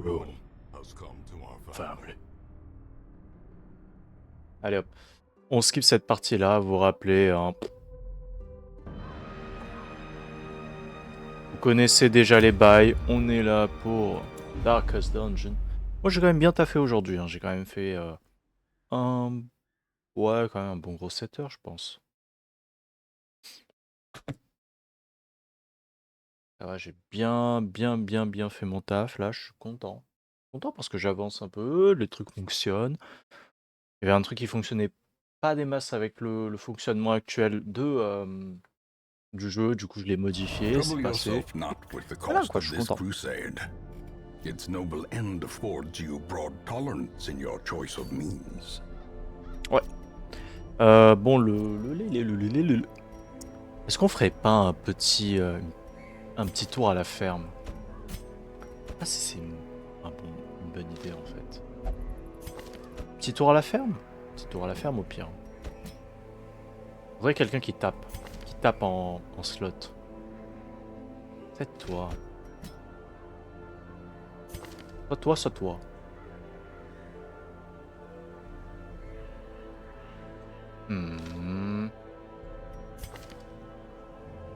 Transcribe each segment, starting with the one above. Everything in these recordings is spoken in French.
ruin has come to our family. Allez hop, on skip cette partie-là, vous vous rappelez, hein. Vous connaissez déjà les bails, on est là pour Darkest Dungeon. Moi j'ai quand même bien taffé aujourd'hui, hein. J'ai quand même fait un... Ouais, quand même un bon gros 7 heures je pense. Ça va, j'ai bien fait mon taf, là je suis content. Content parce que j'avance un peu, les trucs fonctionnent. Il y avait un truc qui fonctionnait pas des masses avec le fonctionnement actuel du jeu, du coup je l'ai modifié, c'est Trouble passé. yourself not with the Voilà cost quoi, of je suis this content. crusade. Its noble end affords you broad tolerance in your choice of means. Ouais. Bon, Est-ce qu'on ferait pas un petit tour à la ferme? Ah, si c'est une bonne idée en fait. Petit tour à la ferme? Petit tour à la ferme au pire. Faudrait quelqu'un qui tape. Qui tape en slot. Peut-être toi. Soit toi.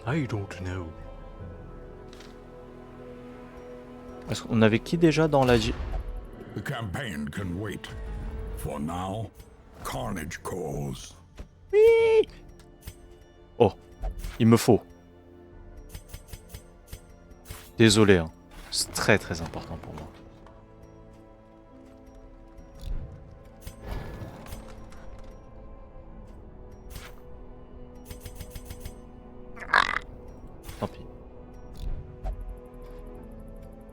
I don't know. Est-ce qu'on avait qui déjà dans la... The campaign can wait. For now, carnage calls. Oui. Oh, il me faut. Désolé, hein. C'est très important pour moi. Tant pis.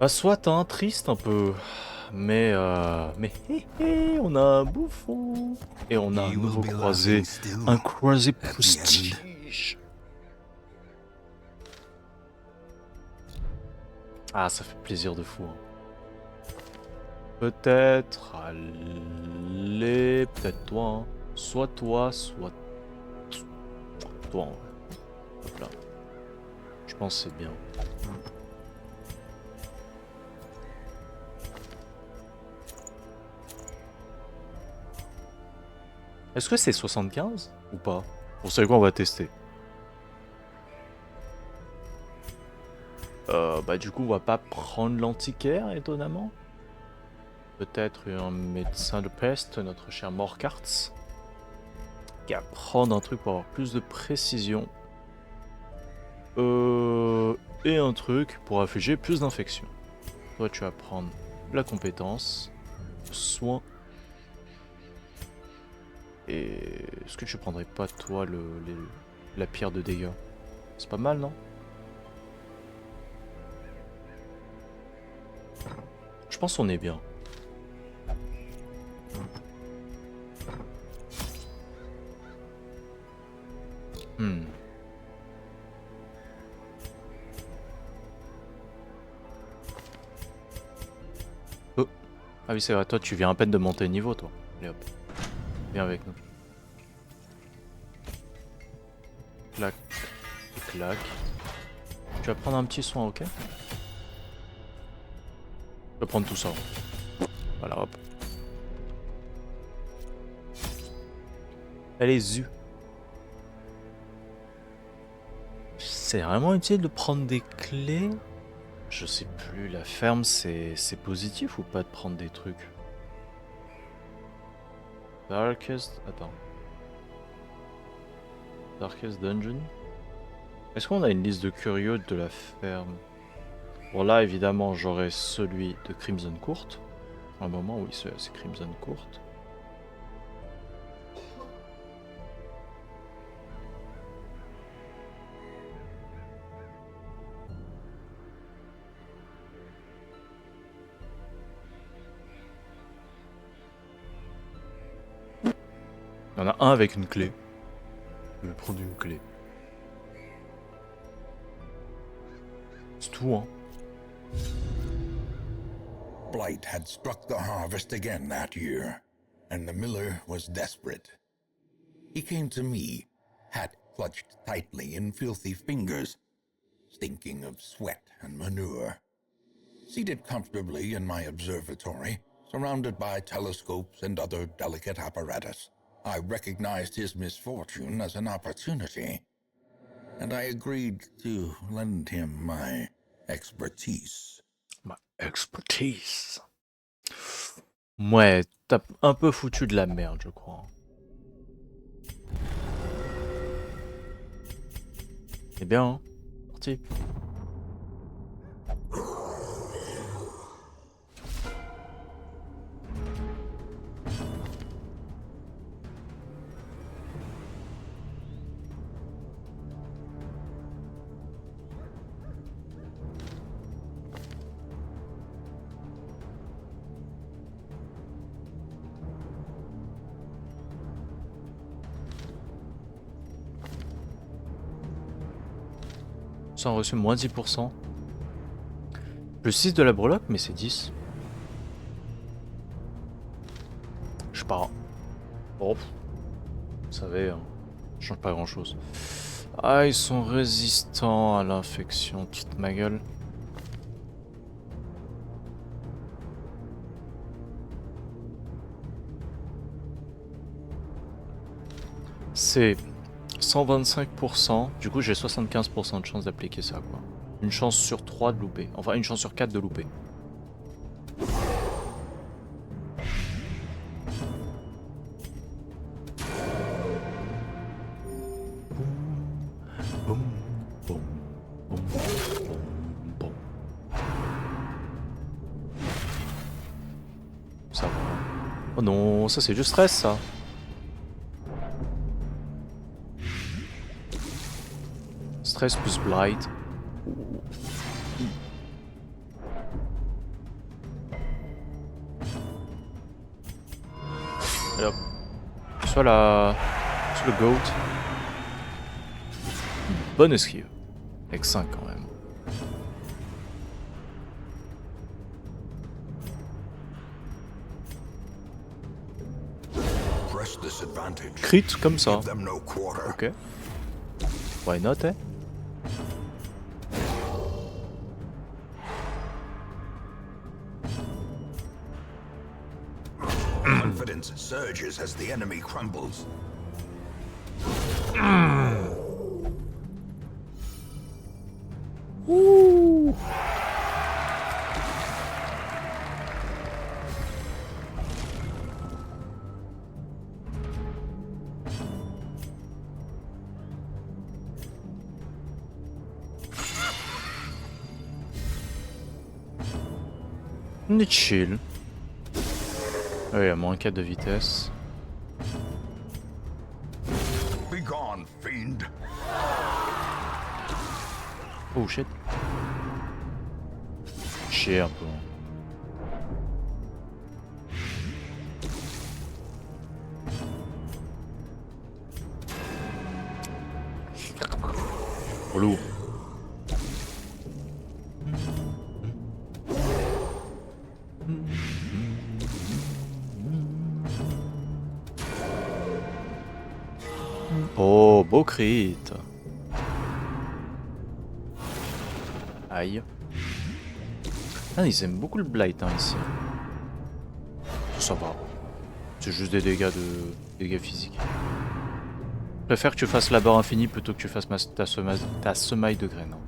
Bah soit hein, triste un peu. Mais on a un bouffon. Et on a un nouveau croisé. Un croisé prestige. Ah, ça fait plaisir de fou. Hein. Peut-être... Allez... Peut-être toi. Hein. Soit toi, soit... Toi, en vrai. Hop là. Je pense que c'est bien. Est-ce que c'est 75 ou pas? Vous savez quoi, on va tester. Bah du coup, on va pas prendre l'antiquaire, étonnamment. Peut-être un médecin de peste, notre cher Morkarts. Qui va prendre un truc pour avoir plus de précision. Et un truc pour afficher plus d'infection. Toi, tu vas prendre la compétence, soin. Et est-ce que tu prendrais pas, toi, la pierre de dégâts? C'est pas mal, non? Je pense qu'on est bien. Oh. Ah oui, c'est vrai, toi, tu viens à peine de monter niveau, toi. Allez hop. Viens avec nous. Clac. Et clac. Tu vas prendre un petit soin, ok? Je vais prendre tout ça. Voilà, hop. Allez, zu. C'est vraiment utile de prendre des clés? Je sais plus, la ferme, c'est positif ou pas de prendre des trucs? Darkest... Attends. Darkest Dungeon? Est-ce qu'on a une liste de curieux de la ferme? Bon là, évidemment, j'aurai celui de Crimson Court. Un moment, oui, c'est Crimson Court. Il y en a un avec une clé. Je vais prendre une clé. C'est tout, hein. Blight had struck the harvest again that year, and the miller was desperate. He came to me, hat clutched tightly in filthy fingers, stinking of sweat and manure. Seated comfortably in my observatory, surrounded by telescopes and other delicate apparatus, I recognized his misfortune as an opportunity, and I agreed to lend him my expertise. My expertise. Ouais, t'as un peu foutu de la merde, je crois. C'est bien, hein? Parti. Ça a reçu moins 10%. Plus 6 de la breloque, mais c'est 10. Je sais pas. Bon, vous savez, hein, ça change pas grand chose. Ah, ils sont résistants à l'infection, quitte ma gueule. C'est 125%, du coup j'ai 75% de chance d'appliquer ça, quoi. Une chance sur 3 de louper, enfin une chance sur 4 de louper. Boum, boum, boum, boum, boum. Ça va. Oh non, ça c'est du stress, ça. Stress plus blight. Et hop. Soit le goat. Bonne esquive. Avec 5 quand même. Crit comme ça. Ok. Why not, eh? Confidence surges as the enemy crumbles. Ouh. On est chill. Ah oui, à moins 4 de vitesse. Be gone, fiend. Oh shit. Chier un peu. Relou. Oh, beau crit. Aïe. Ah, ils aiment beaucoup le blight, hein, ici. Ça va. C'est juste des dégâts physiques. Je préfère que tu fasses la barre infinie plutôt que tu fasses ta semaille de graines. Hein.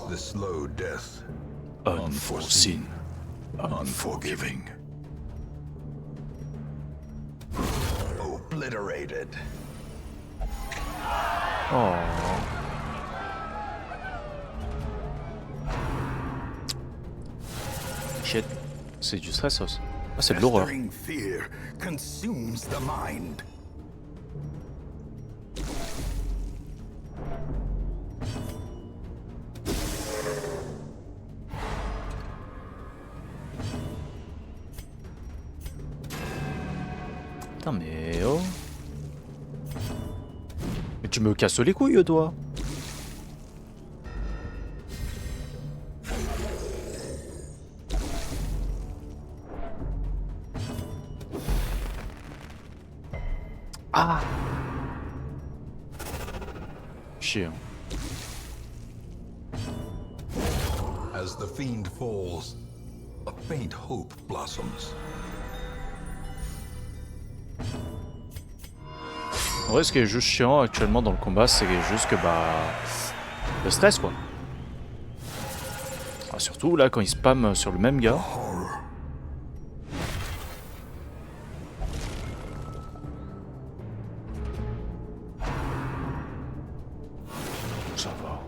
The slow death. Unforeseen. Unforgiving. Obliterated. Oh. Shit. C'est du stress, ça. Ah, c'est de l'horreur. Fear consumes the mind. Putain, mais oh. Mais tu me casses les couilles, toi. Ah. Chier. Hein. As the fiend falls, a faint hope blossoms. En vrai, ce qui est juste chiant actuellement dans le combat, c'est juste que le stress quoi. Ah, surtout là quand il spam sur le même gars. Ça va.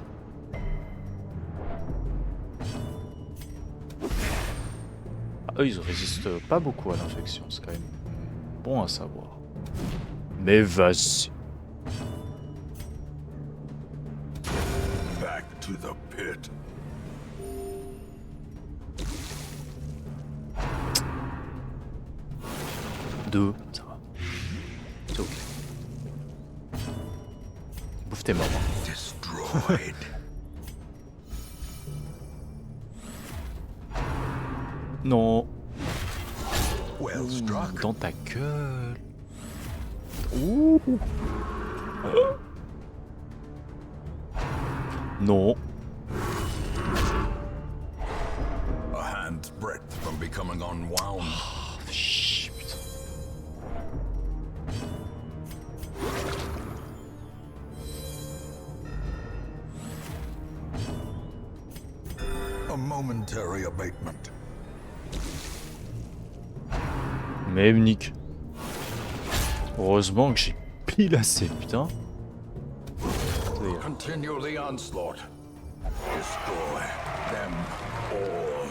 Ah, eux ils résistent pas beaucoup à l'infection, c'est quand même bon à savoir. Mais vas-y. Back to the pit. Deux, ça va. C'est ok. Bouffe tes morts. Destroyed. Non. Well struck. Dans ta gueule. Ouh. Non. A hand's breadth from becoming unwound. Chut, putain. A momentary abatement. Mais Nick. Heureusement que j'ai pile assez, putain. Continue the onslaught. Destroy them all.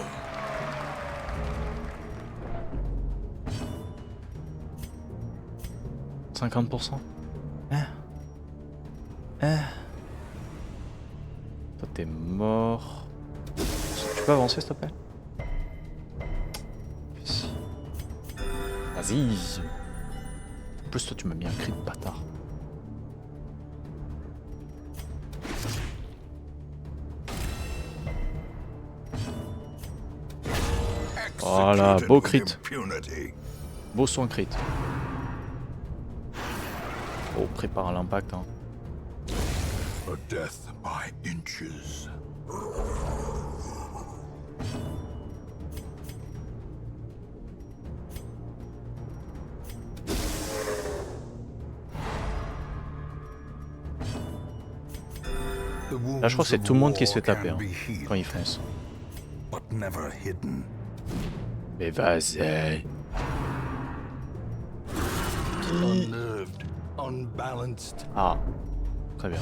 « 50%. Hein. Hein. Toi t'es mort. Tu peux avancer s'il te plaît? Vas-y. En plus toi tu m'as mis un cri de bâtard. Voilà, beau crit. Beau soin crit. Oh, prépare l'impact. Hein. A death by inches. Là, je crois que c'est tout le monde qui se fait taper hein, quand il fonce. But never hidden. Mais vas-y. Unnerved, unbalanced. Ah, très bien.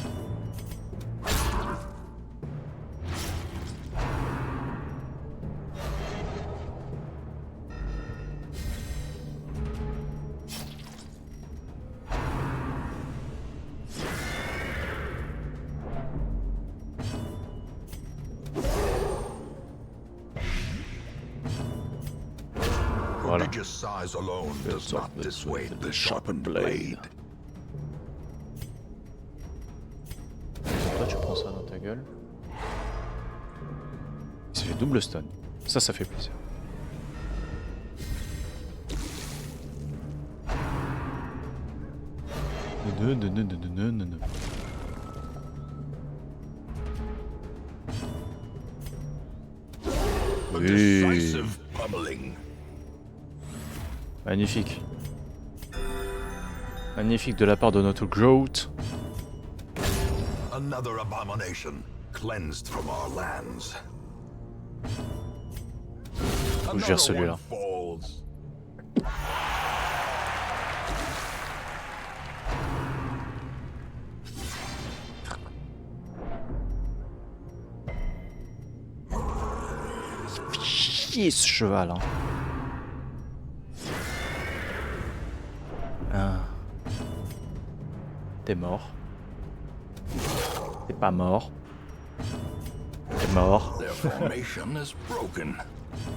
Voilà. Prodigious size alone does not dissuade the sharpened blade. Toi tu prends ça dans ta gueule. Il se fait double stun. Ça fait plaisir. A decisive pummeling. Magnifique. Magnifique de la part de notre Groot. Another abomination cleansed from our lands. Faut que je gère celui-là. Falls. Chier ce cheval. Hein. Ah. T'es mort. T'es pas mort. T'es mort. Their formation is broken.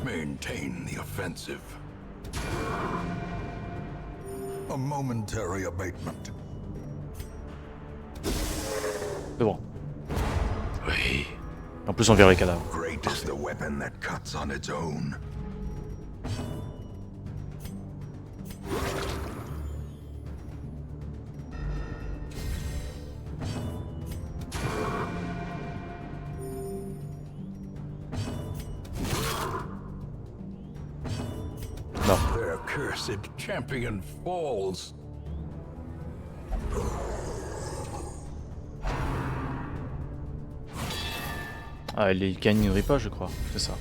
Maintain the offensive. A momentary abatement. C'est bon. Oui. En plus on verra les cadavres. Great is the weapon that cuts on its own. cursed champion falls. Ah, il gagnerait pas, je crois. C'est ça.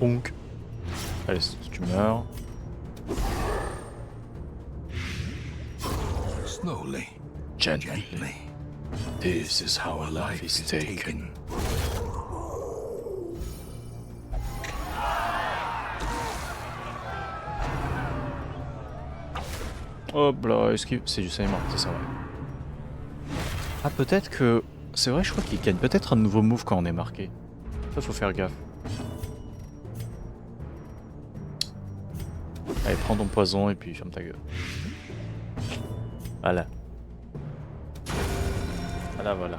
Bonk. Allez, tu meurs. Slowly, Gently. gently, This is how a life is taken. Hop là, esquive. C'est du Simon, c'est ça, ouais. Ah, peut-être que... C'est vrai, je crois qu'il gagne peut-être un nouveau move quand on est marqué. Ça, faut faire gaffe. Allez, prends ton poison et puis ferme ta gueule. Voilà. Voilà, voilà.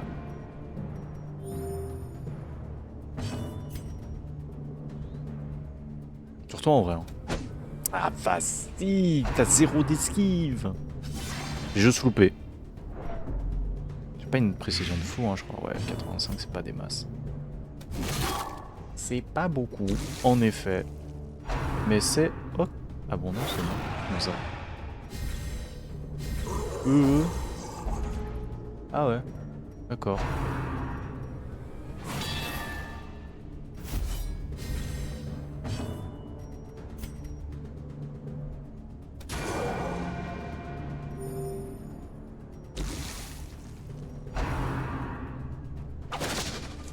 Surtout en vrai. Hein. Ah, vas-y, t'as 0 d'esquive. J'ai juste loupé. J'ai pas une précision de fou, hein, je crois. Ouais, 85, c'est pas des masses. C'est pas beaucoup, en effet. Mais c'est... Oh. Ah bon, non, c'est bon. Comme ça. Ah ouais. D'accord.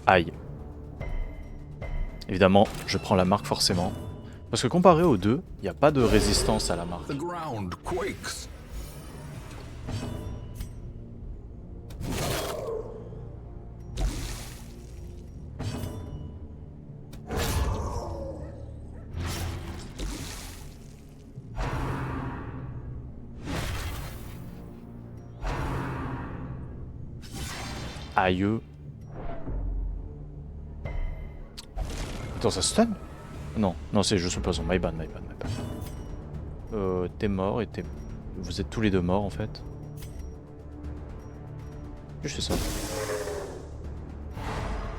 Aïe. Évidemment, je prends la marque forcément. Parce que comparé aux deux, il n'y a pas de résistance à la marque. the ground quakes. Aïe. Attends, ça stun? Non, non, c'est juste le poison. My bad, my bad, my bad. T'es mort et t'es... Vous êtes tous les deux morts en fait. Juste ça.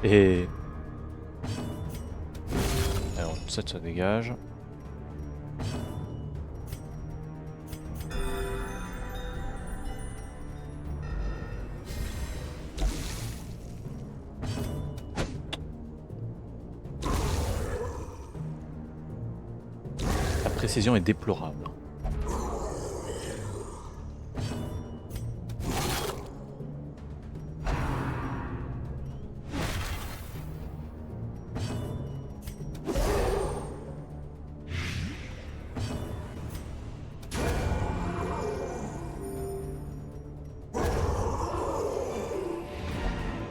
Et... Alors, ça dégage. La précision est déplorable.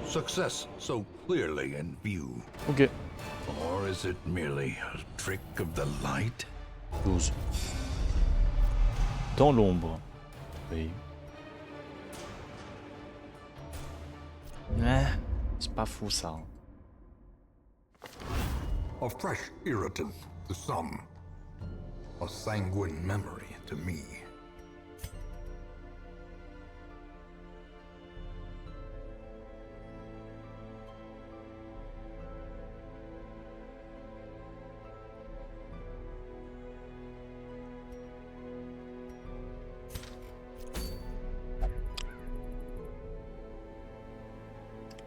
Success so clearly in view. Ok. Or is it merely a trick of the light? 12. Dans l'ombre. Oui. C'est pas fou ça. A fresh irritant to some. A sanguine memory to me.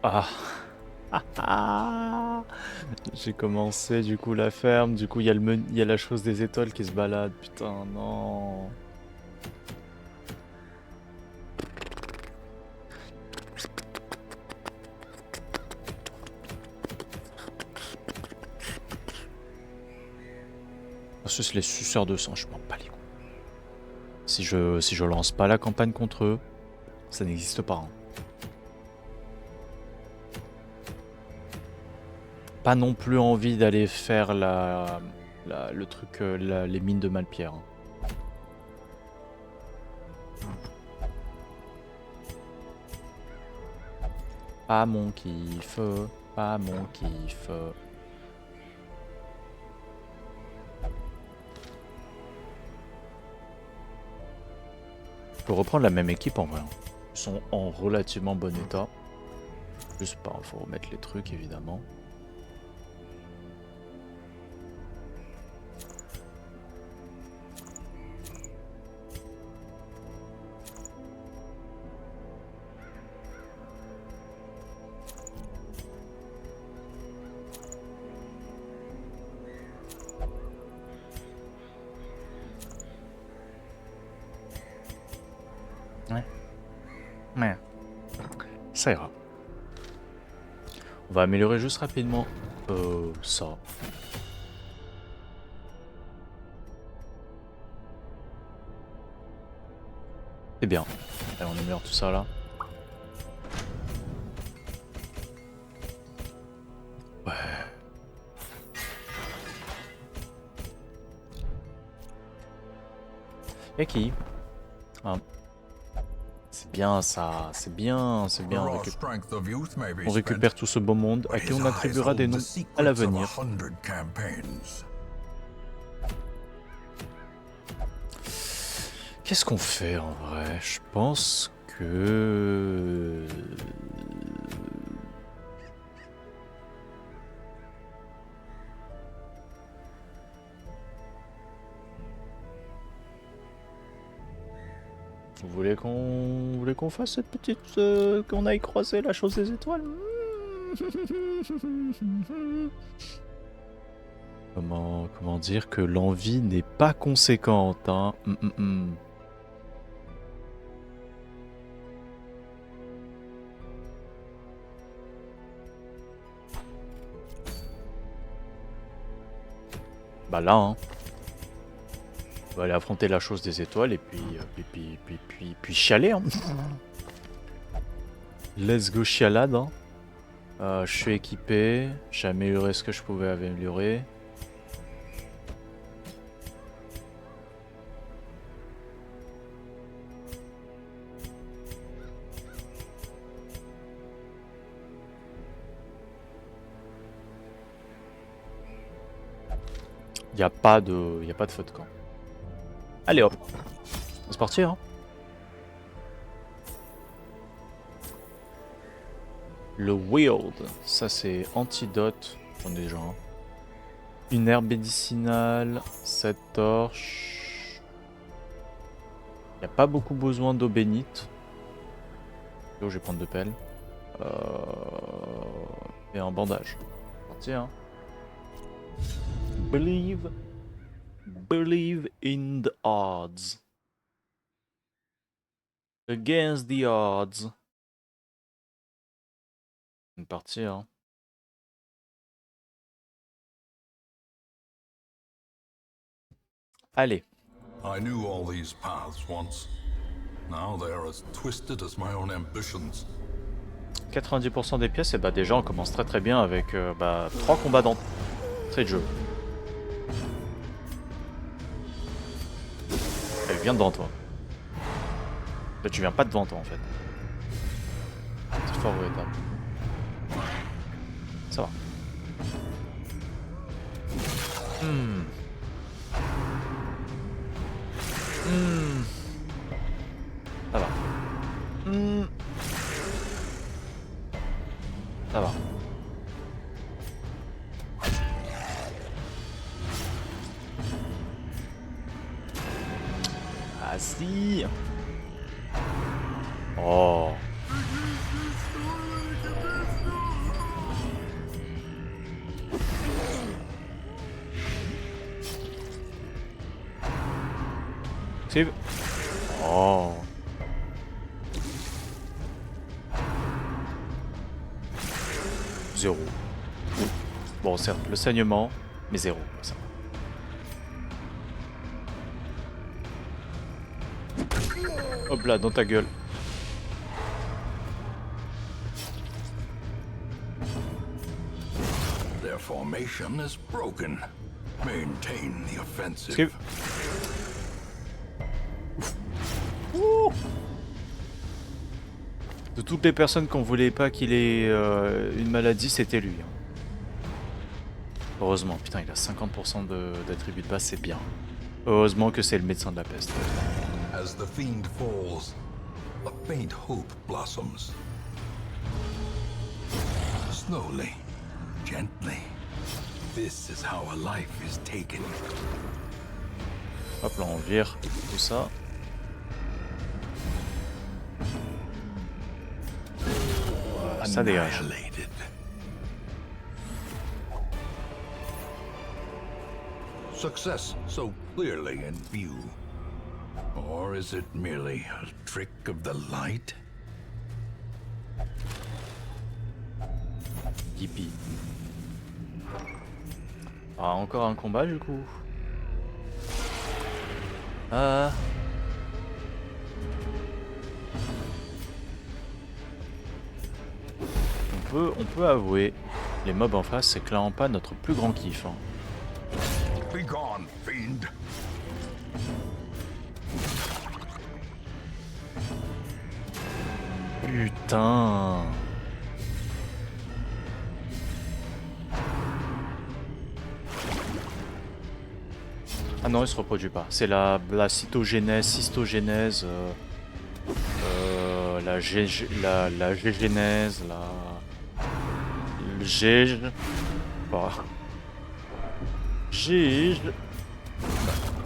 Ah. J'ai commencé du coup la ferme, du coup il y a la chose des étoiles qui se balade, putain non. Parce que c'est les suceurs de sang, je m'en bats les couilles. Si je lance pas la campagne contre eux, ça n'existe pas. Hein. Pas non plus envie d'aller faire le truc, les mines de Malpierre. Hein. Pas mon kiff, pas mon kiff. Je peux reprendre la même équipe en vrai. Ils sont en relativement bon état. Juste pas, faut remettre les trucs évidemment. Ouais. Ça ira. On va améliorer juste rapidement ça. C'est bien. Allez, on améliore tout ça là. Ouais. Y'a qui? Ah. C'est bien ça, c'est bien, c'est bien. On récupère tout ce beau monde à qui on attribuera des noms à l'avenir. Qu'est-ce qu'on fait en vrai? Je pense que... Vous voulez qu'on fasse cette petite... qu'on aille croiser la chose des étoiles? Comment dire que l'envie n'est pas conséquente, hein. Bah là, hein. On va aller affronter la chose des étoiles et puis chialer, hein. Let's go chialade, hein. Je suis équipé, j'ai amélioré ce que je pouvais améliorer. Y a pas de feu de camp. Allez hop, on se partir, hein. Le Wild, ça c'est antidote, j'en ai déjà un. Une herbe médicinale, 7 torches. Y a pas beaucoup besoin d'eau bénite. Je vais prendre 2 pelles. Et un bandage. Partir, hein. Believe in the odds. Against the odds. Une partie, hein. Allez. I knew all these paths once. Now they are as twisted as my own ambitions. 90% des pièces, et bah déjà on commence très très bien avec 3 combats d'entrée de jeu. Elle vient devant toi. Là tu viens pas devant toi en fait. C'est fort regrettable. Ça va. Ça va. Ça va. Ah si. Oh. Save. Oh. Zéro. Bon, certes, le saignement, mais zéro. Ça va. Hop là, dans ta gueule. Their formation is broken. Maintain the offensive. Esquive. De toutes les personnes qu'on voulait pas qu'il ait une maladie, c'était lui. Heureusement, putain, il a 50% d'attributs de base, c'est bien. Heureusement que c'est le médecin de la peste. As As the fiend falls, a faint hope blossoms. Slowly, gently. This is how a life is taken. Hop là, on vire tout ça. Voilà, ça dégage. Annihilated. Success so clearly in view. Or is it merely a trick of the light? Yippee. Ah, encore un combat du coup. Ah. On peut avouer, les mobs en face, c'est clairement pas notre plus grand kiff. Hein. Be gone, fiend. Putain. Ah non, il se reproduit pas. C'est la cystogénèse, la gégénèse, le gég... Bah. Gég...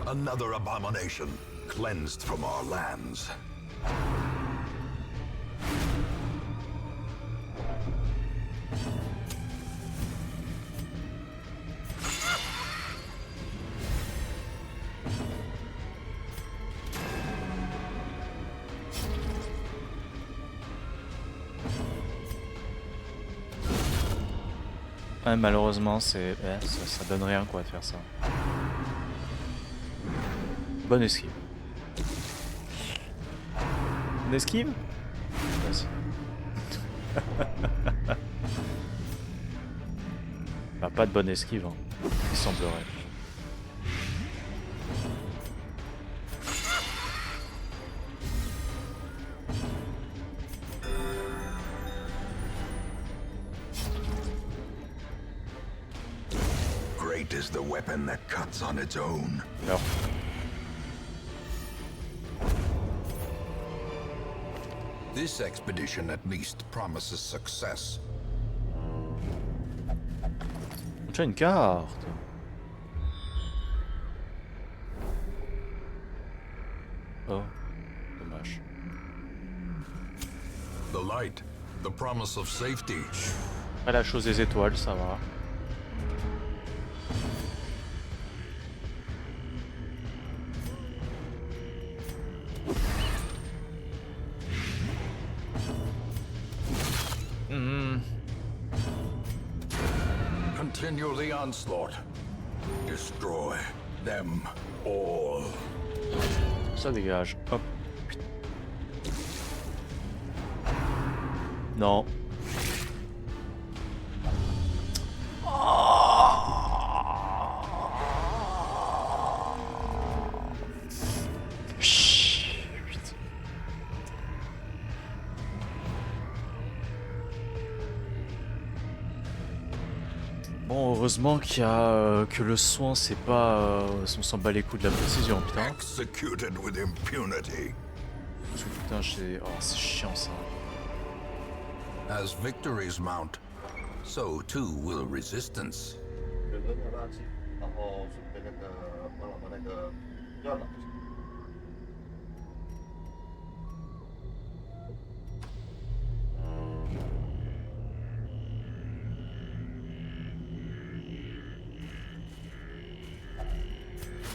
Another abomination cleansed from our lands. Ouais, malheureusement, c'est... Ouais, ça donne rien quoi de faire ça. Bonne esquive. Bonne esquive? Vas-y. Bah, pas de bonne esquive, hein. Il semblerait. Great is the weapon that cuts on its own. Alors. This expedition at least promises success. J'ai une carte. Oh, dommage. The light, the promise of safety. Pas la chose des étoiles, ça va. Continue the onslaught. Destroy them all. Ça dégage. Hop. Non. Bon, heureusement qu'il y a que le soin, c'est pas, on s'en bat les coups de la précision, putain. Executed with impunity. Putain, j'ai, oh, c'est chiant ça. As victories mount, so too will resistance.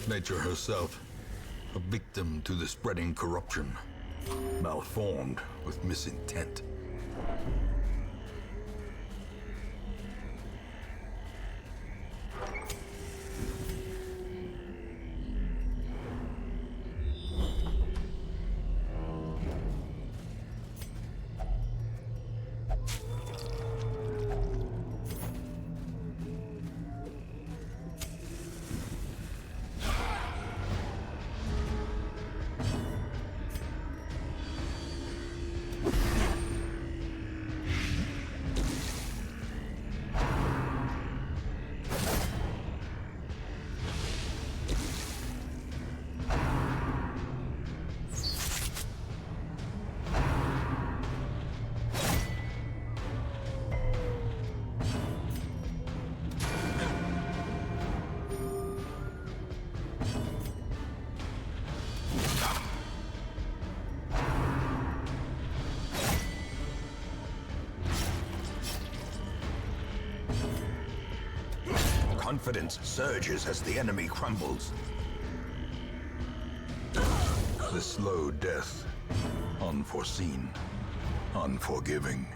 Nature herself, a victim to the spreading corruption, malformed with misintent. Confidence surges as the enemy crumbles. The slow death. Unforeseen. Unforgiving.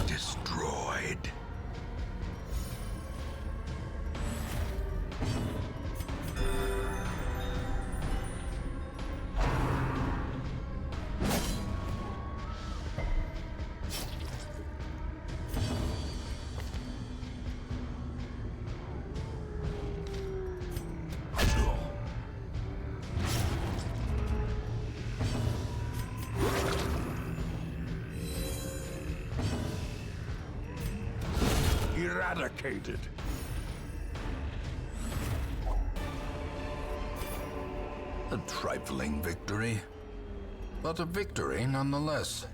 Destroyed. Eradicated. A trifling victory, but a victory nonetheless.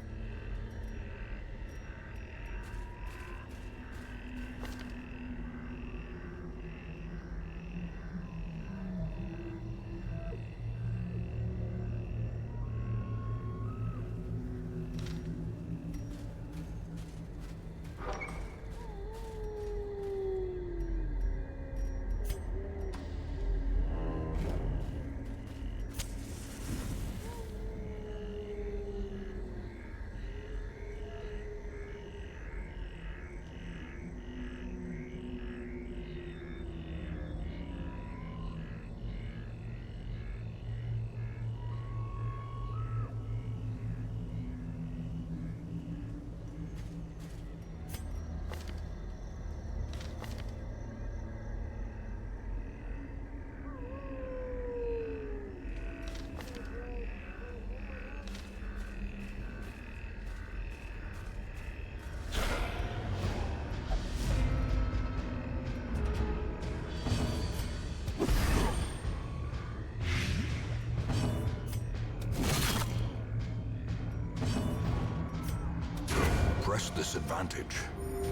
Press this advantage.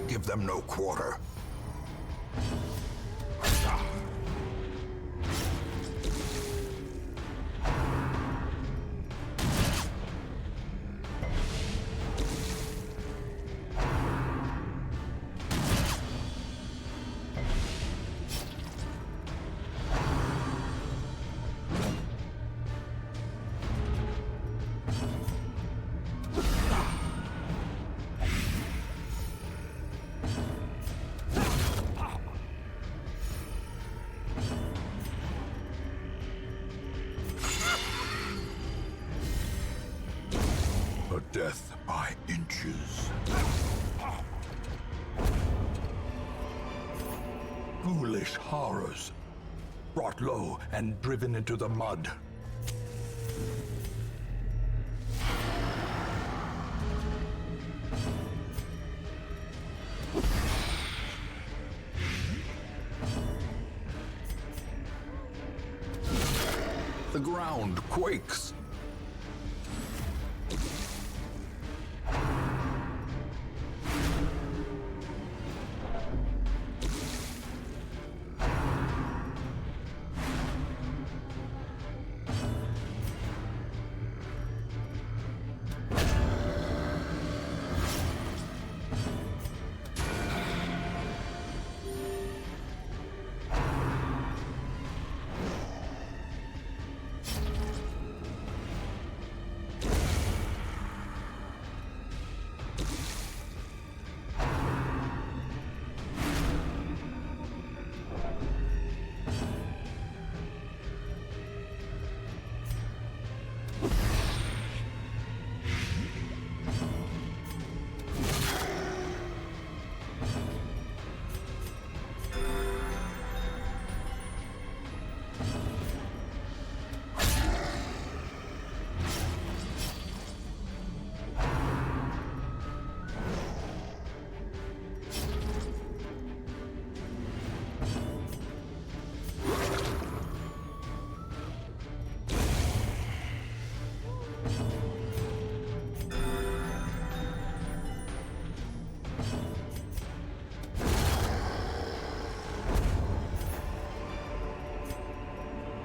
Give them no quarter. A death by inches. Foolish horrors. Brought low and driven into the mud. The ground quakes.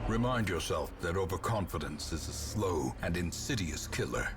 Remind yourself that overconfidence is a slow and insidious killer.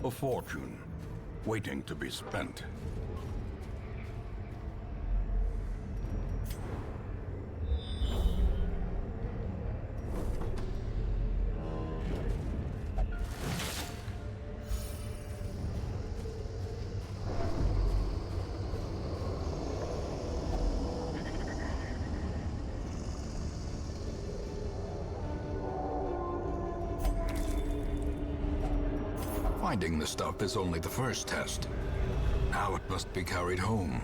A fortune, waiting to be spent. Finding the stuff is only the first test. Now it must be carried home.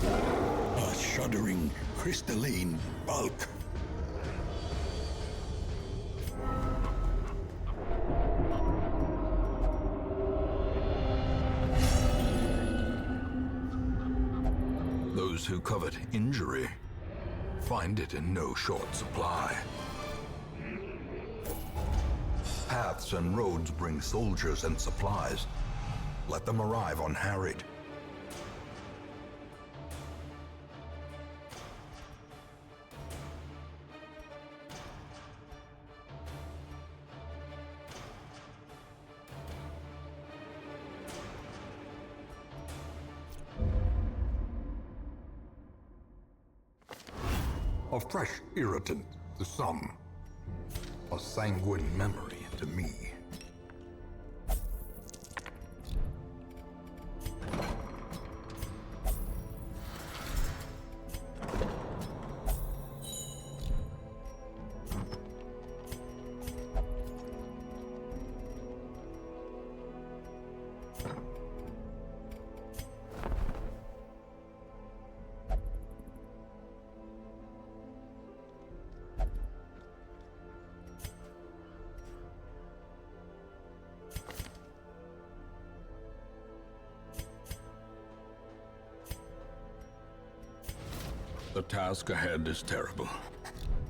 A shuddering, crystalline bulk. Those who covet injury find it in no short supply. Paths and roads bring soldiers and supplies. Let them arrive unharried. A fresh irritant to some. A sanguine memory to me. The task ahead is terrible,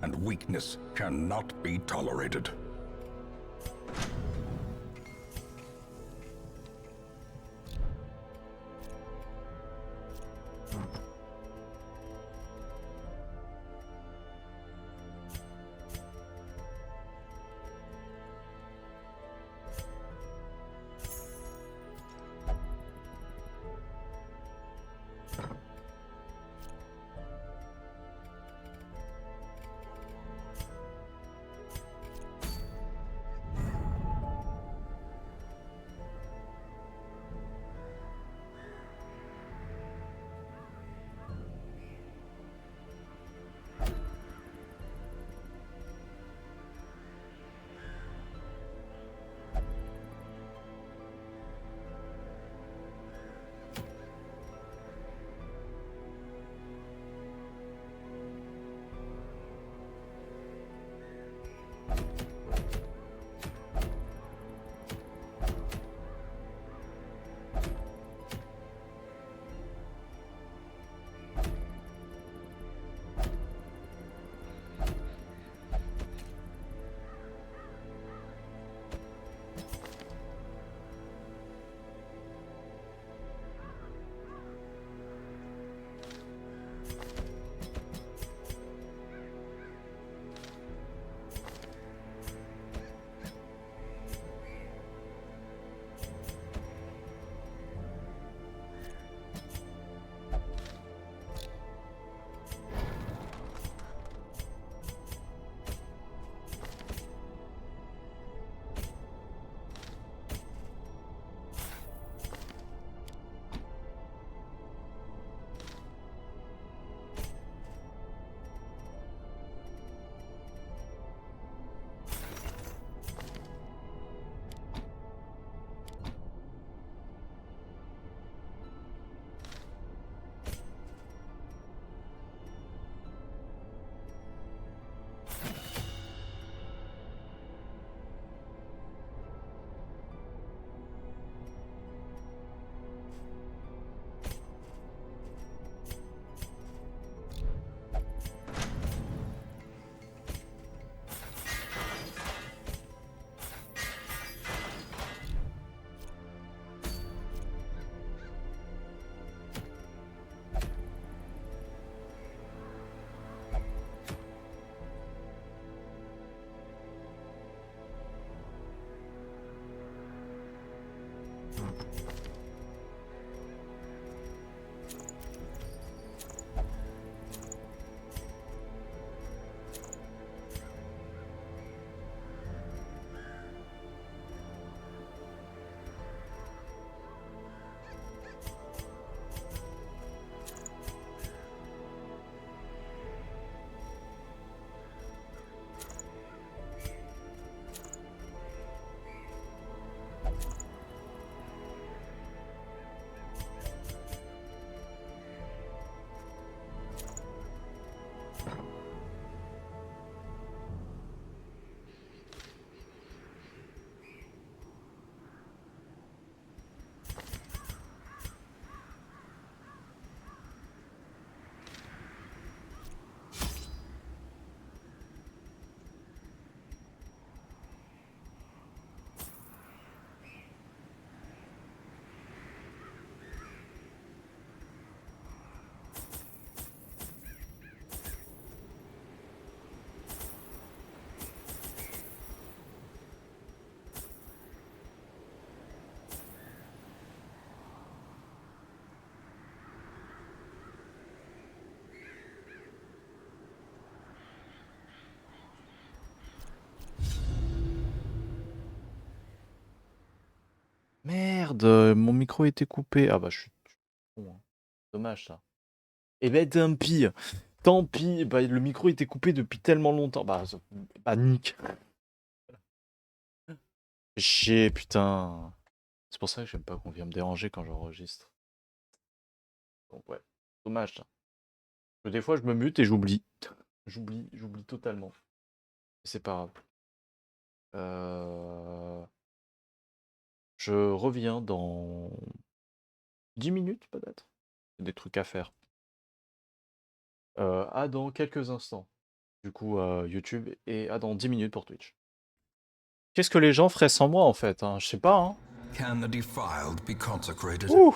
and weakness cannot be tolerated. merde, mon micro était coupé. Ah bah je suis con, hein. Dommage ça. Eh ben tant pis. Tant pis. Bah, le micro était coupé depuis tellement longtemps. Bah nique. Chier, putain. C'est pour ça que j'aime pas qu'on vienne me déranger quand j'enregistre. Donc ouais, dommage ça. Parce que des fois je me mute et j'oublie. J'oublie totalement. Mais c'est pas grave. Je reviens dans 10 minutes peut-être. J'ai des trucs à faire. Dans quelques instants. Du coup, YouTube et dans 10 minutes pour Twitch. Qu'est-ce que les gens feraient sans moi en fait, hein? Je sais pas, hein. Can the defiled be consecrated? Ouh,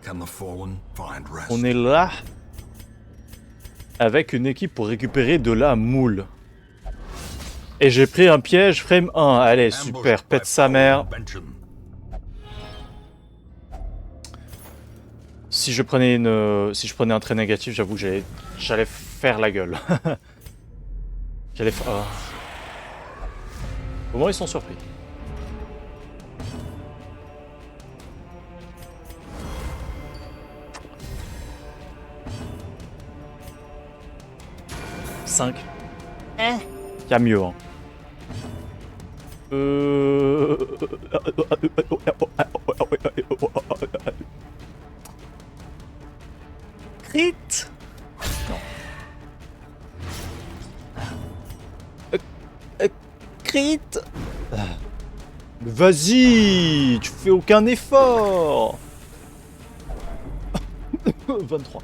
Can the fallen find rest? on est là avec une équipe pour récupérer de la moule. Et j'ai pris un piège frame 1. Allez, super, pète sa mère. Si je prenais un trait négatif, j'avoue que j'allais faire la gueule. J'allais faire... Au moins ils sont surpris. Cinq. Y a mieux, hein. Crit. Non. Crit. Vas-y, tu fais aucun effort. 23.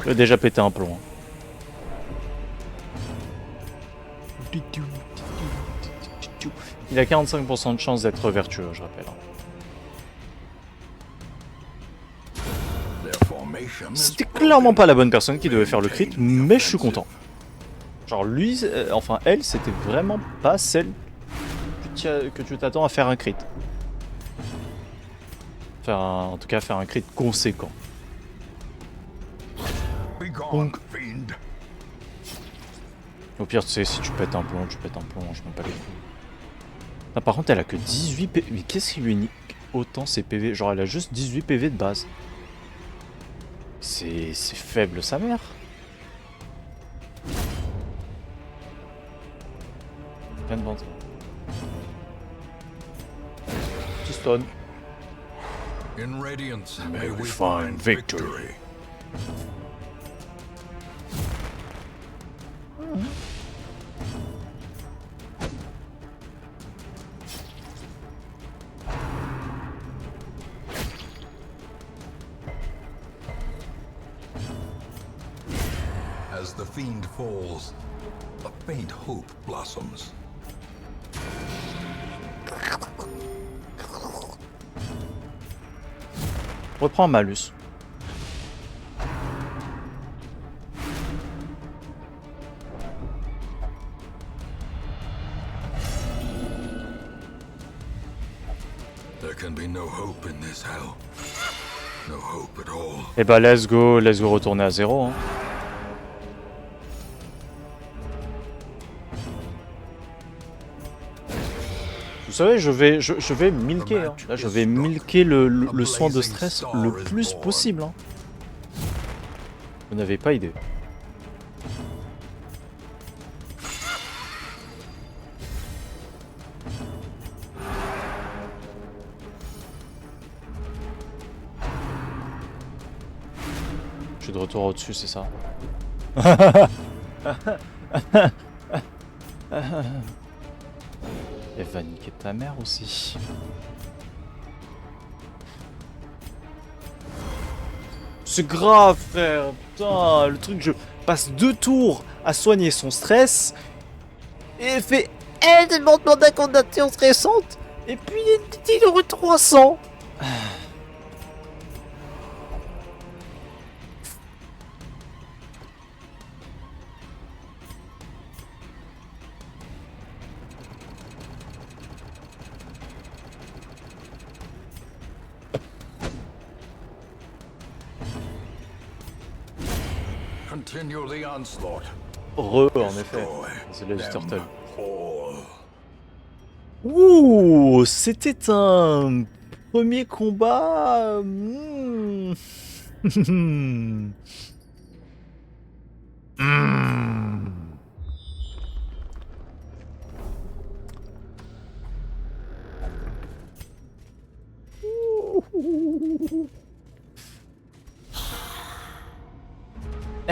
Je vais déjà péter un plomb. Il a 45% de chance d'être vertueux, je rappelle. C'était clairement pas la bonne personne qui devait faire le crit, mais je suis content. Genre lui, enfin elle, c'était vraiment pas celle que tu t'attends à faire un crit. En tout cas, faire un crit conséquent. Donc, au pire, tu sais, si tu pètes un plomb, je m'en bats les couilles. Ah, par contre, elle a que 18 PV. Mais qu'est-ce qui lui nique autant ses PV? Genre, elle a juste 18 PV de base. C'est faible, sa mère. Rien de ventre. Petit stun. In radiance, May we find victory. As the fiend falls, a faint hope blossoms. Reprends un malus. There can be no hope in this hell. No hope at all. Et bah let's go retourner à 0. Hein. Vous savez, je vais milquer. Hein. Là, je vais milquer le soin de stress le plus possible. Hein. Vous n'avez pas idée. Je suis de retour au-dessus, c'est ça. Elle va niquer ta mère aussi. C'est grave, frère. Putain, le truc, je passe 2 tours à soigner son stress. Et elle fait... Elle demande mon condamnation stressante. Et puis il aurait 300. continue the onslaught. En effet. Destroy C'est le them Turtle. all. Ouh, c'était un premier combat.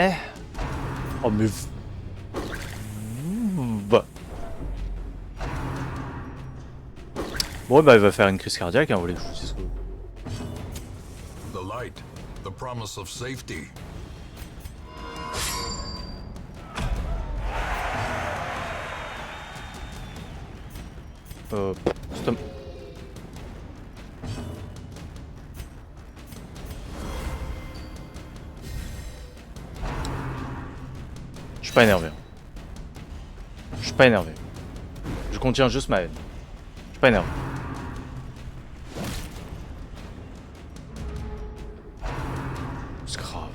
Eh. Oh mais. Bah. Bon bah il va faire une crise cardiaque, hein, vous voulez que je vous dise quoi. The light, the promise of safety. Stop. Je suis pas énervé. Je suis pas énervé. Je contiens juste ma haine. Je suis pas énervé. C'est grave.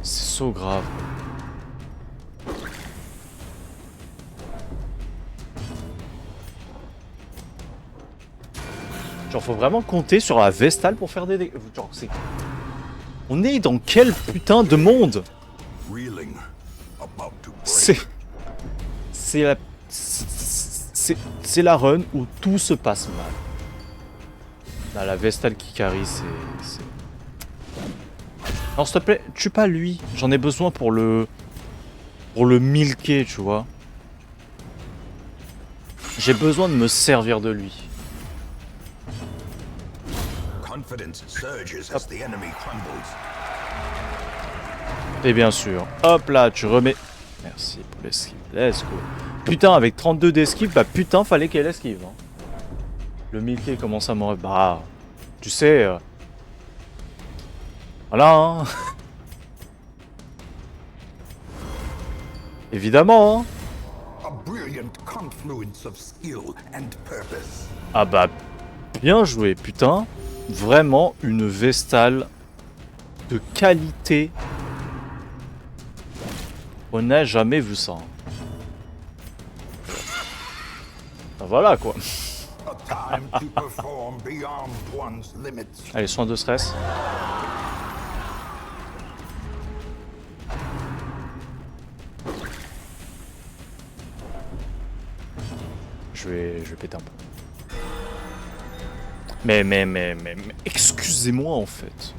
C'est so grave. Genre faut vraiment compter sur la Vestale pour faire des dégâts. Genre c'est... On est dans quel putain de monde? Reeling, about to break. C'est la... C'est la run où tout se passe mal. Là, la Vestale qui carry, c'est... Non, s'il te plaît, tue pas lui. J'en ai besoin pour le... Pour le milker, tu vois. J'ai besoin de me servir de lui. Confidence surges as the enemy crumbles. Et bien sûr, hop là, tu remets... Merci pour l'esquive, let's go. Putain, avec 32 d'esquive, bah putain, fallait qu'elle esquive. Hein. Le Milky commence à mourir. Bah, tu sais... Voilà, hein. Évidemment, hein. A brilliant confluence of skill and purpose. Ah bah, bien joué, putain. Vraiment une Vestale de qualité. On n'a jamais vu ça. Ben voilà quoi. A time to perform beyond one's limits. Allez, soin de stress. Je vais péter un peu. Mais excusez-moi en fait.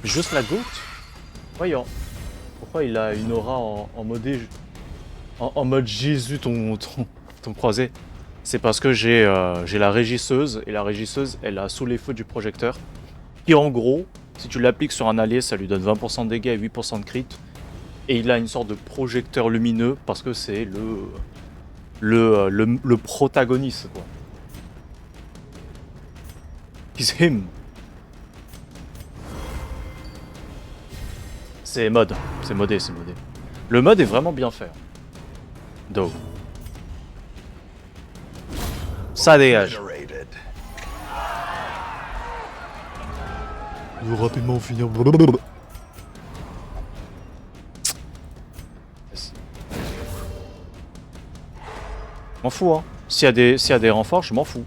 Juste la goutte. Voyons. Pourquoi il a une aura en mode Jésus ton croisé? C'est parce que j'ai la régisseuse et la régisseuse elle a sous les feux du projecteur. Et en gros, si tu l'appliques sur un allié, ça lui donne 20% de dégâts et 8% de crit. Et il a une sorte de projecteur lumineux parce que c'est le protagoniste quoi. It's him. C'est modé, c'est modé. Le mode est vraiment bien fait. Do. Ça dégage. Obliterated. Nous rapidement finir. M'en fous hein. S'il y a des renforts, je m'en fous.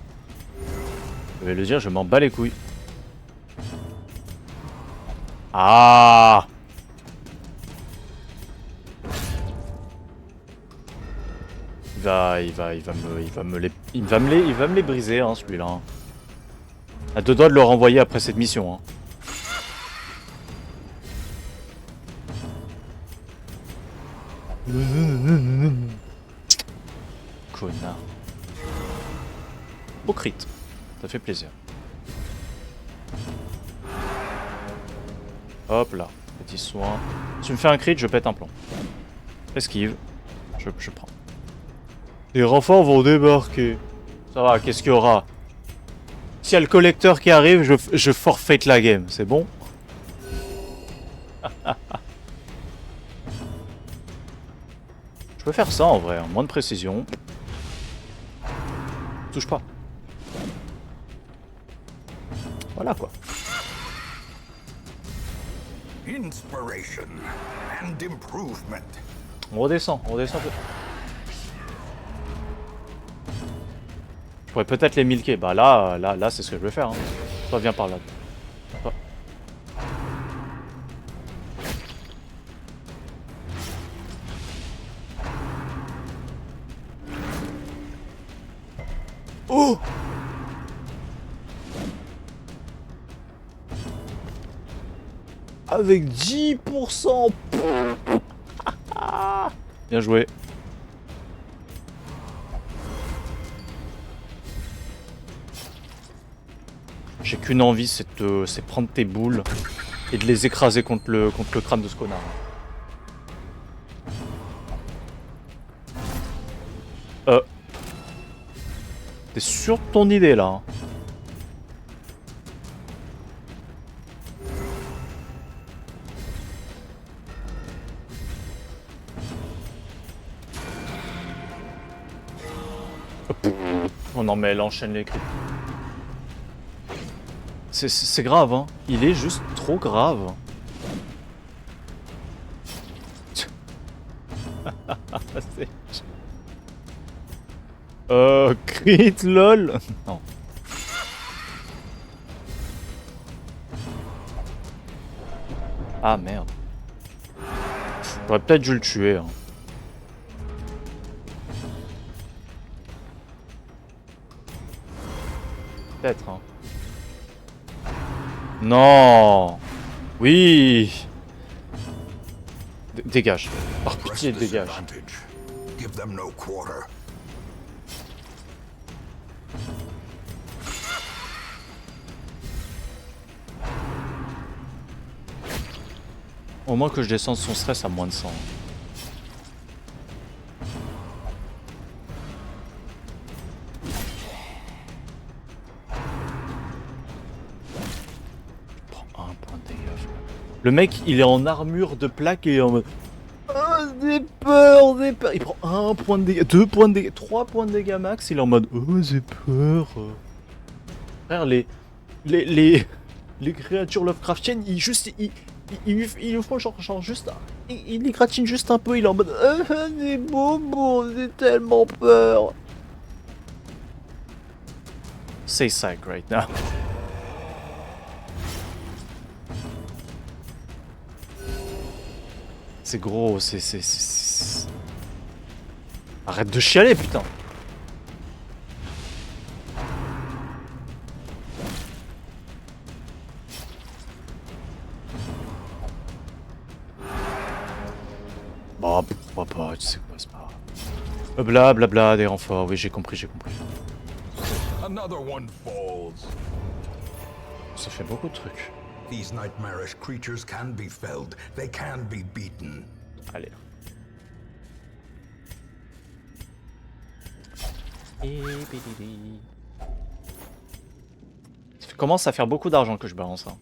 Je vais le dire, je m'en bats les couilles. Ah! Il va me les briser hein, celui-là. Hein. À deux doigts de le renvoyer après cette mission. Hein. Connard. Au crit. Ça fait plaisir. Hop là. Petit soin. Si tu me fais un crit, je pète un plomb. Esquive. Je prends. Les renforts vont débarquer. Ça va, qu'est-ce qu'il y aura? S'il y a le collecteur qui arrive, je forfait la game. C'est bon? Je peux faire ça en vrai, hein. Moins de précision. Touche pas. Voilà quoi. inspiration and improvement. On redescend un peu. Je pourrais peut-être les milquer. Bah là, c'est ce que je vais faire. Hein. Toi, viens par là. Toi. Oh! Avec 10%. Bien joué. J'ai qu'une envie, c'est prendre tes boules et de les écraser contre le crâne de ce connard. T'es sûr de ton idée là hein? Oh non mais elle enchaîne les crits. C'est grave hein. Il est juste trop grave. Crit lol. Non. Ah merde. J'aurais peut-être dû le tuer hein. Peut-être hein. Non. Oui. Dégage. Par pitié, dégage. Give them no quarter. Au moins que je descende son stress à moins de 100. Prends un point de dégâts. Le mec, il est en armure de plaque et en mode... Oh, j'ai peur, j'ai peur. Il prend un point de dégâts, 2 points de dégâts, 3 points de dégâts max. Il est en mode... Oh, j'ai peur. Frère, les créatures Lovecraftiennes, ils lui font genre juste... Il les gratine juste un peu, il est en mode... c'est bon, j'ai tellement peur. Say psych right now. C'est gros, c'est... Arrête de chialer, putain. Bah, pourquoi pas, tu sais quoi, c'est pas grave. Blablabla, des renforts, oui, j'ai compris. Another one falls. Ça fait beaucoup de trucs. These nightmarish creatures can be felled. They can be beaten. Allez. Ça commence à faire beaucoup d'argent que je balance. Hein.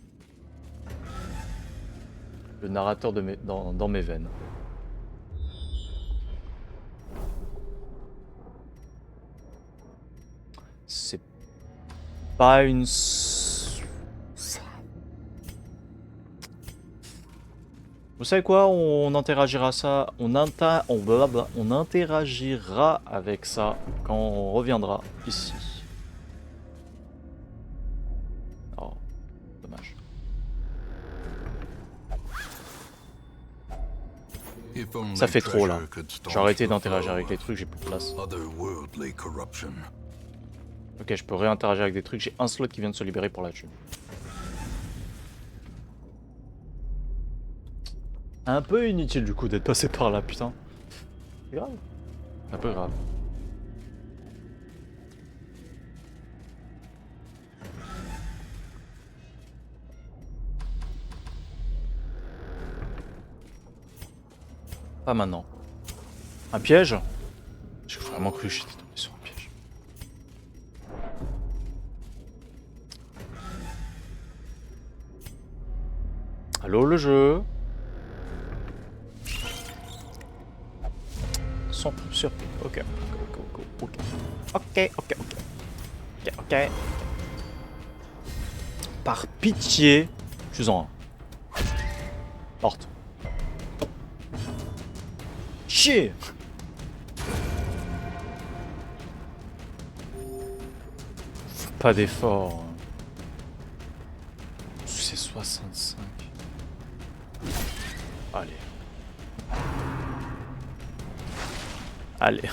Le narrateur de dans mes veines. C'est pas une... Vous savez quoi? On interagira ça, on interagira avec ça quand on reviendra ici. Oh, dommage. Ça fait trop là. J'ai arrêté d'interagir avec les trucs, j'ai plus de place. Ok, je peux réinteragir avec des trucs, j'ai un slot qui vient de se libérer pour la thune. Un peu inutile du coup d'être passé par là, putain. C'est grave. Un peu grave. Pas maintenant. Un piège? J'ai vraiment cru que j'étais tombé sur un piège. Allô le jeu? Sans sur. Ok. Ok. Par pitié, je suis en 1. Porte. Chier. Pas d'effort. C'est 65. Allez. Allez.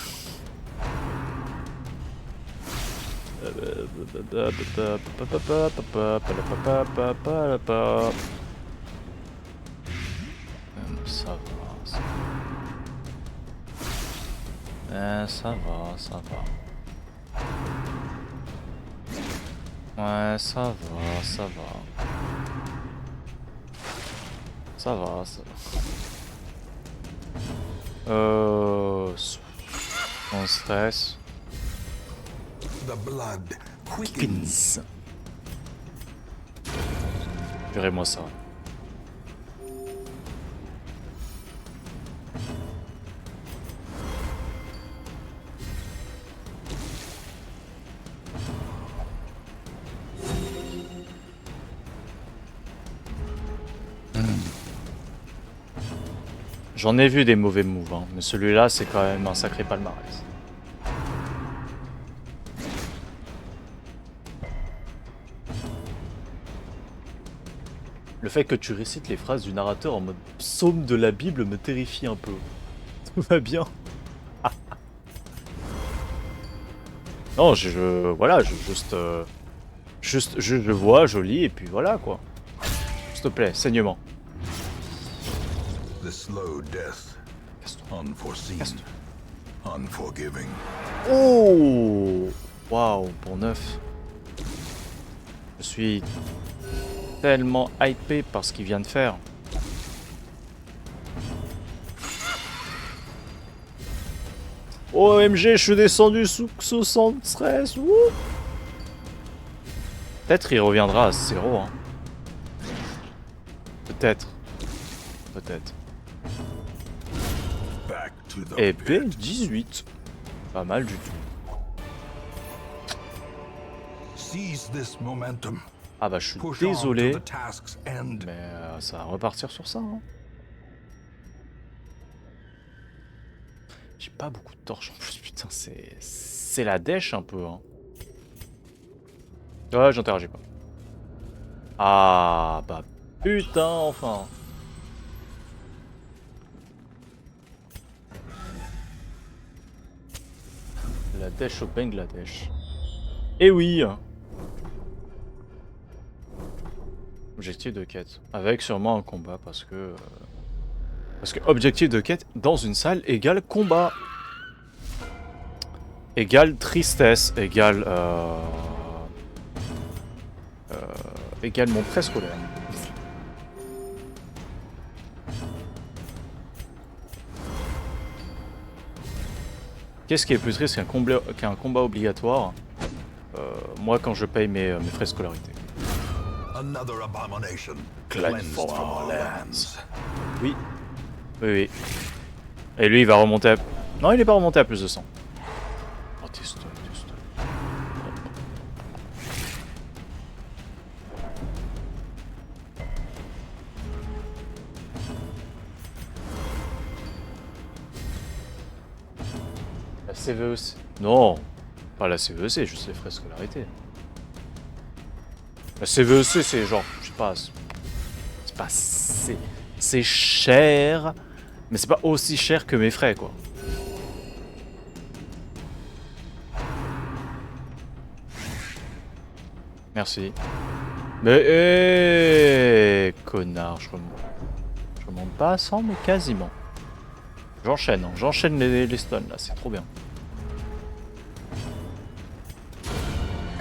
Ça va, ça va. Ça va, ça va. Ouais, ça va, ça va. Ça va, ça va. On stress. The blood quickens. Quickens. Verrez-moi ça. J'en ai vu des mauvais moves, hein, mais celui-là c'est quand même un sacré palmarès. Le fait que tu récites les phrases du narrateur en mode psaume de la Bible me terrifie un peu. Tout va bien. Non, voilà, je vois, je lis et puis voilà quoi. S'il te plaît, saignement. The slow death. Unforeseen. Unforgiving. Oh, waouh, pour 9. Je suis tellement hypé par ce qu'il vient de faire. OMG, je suis descendu sous 73. Peut-être il reviendra à 0. Hein. Peut-être. Peut-être. Et B18. Pas mal du tout. Seize this momentum. Ah bah je suis désolé. Mais ça va repartir sur ça. Hein. J'ai pas beaucoup de torches en plus, putain, c'est la dèche un peu. Hein. Ouais, j'interagis pas. Ah bah putain, enfin. La dèche au Bangladesh. Eh oui. Objectif de quête. Avec sûrement un combat parce que objectif de quête dans une salle égale combat. Égale tristesse. Égale égale mon préscolaire. Qu'est-ce qui est plus triste qu'un combat obligatoire moi quand je paye mes frais de scolarité. Another abomination. Cleansed from our lands. Oui. Oui, oui. Et lui, il va remonter à... Non, il n'est pas remonté à plus de 100. Oh, teste. La CVEC. Non. Pas la CVEC, juste les frais de scolarité. La CVEC, c'est genre... Je sais pas... C'est pas... C'est cher... Mais c'est pas aussi cher que mes frais, quoi. Merci. Mais... connard, je remonte pas à 100, mais quasiment. J'enchaîne, hein. J'enchaîne les stuns, là, c'est trop bien.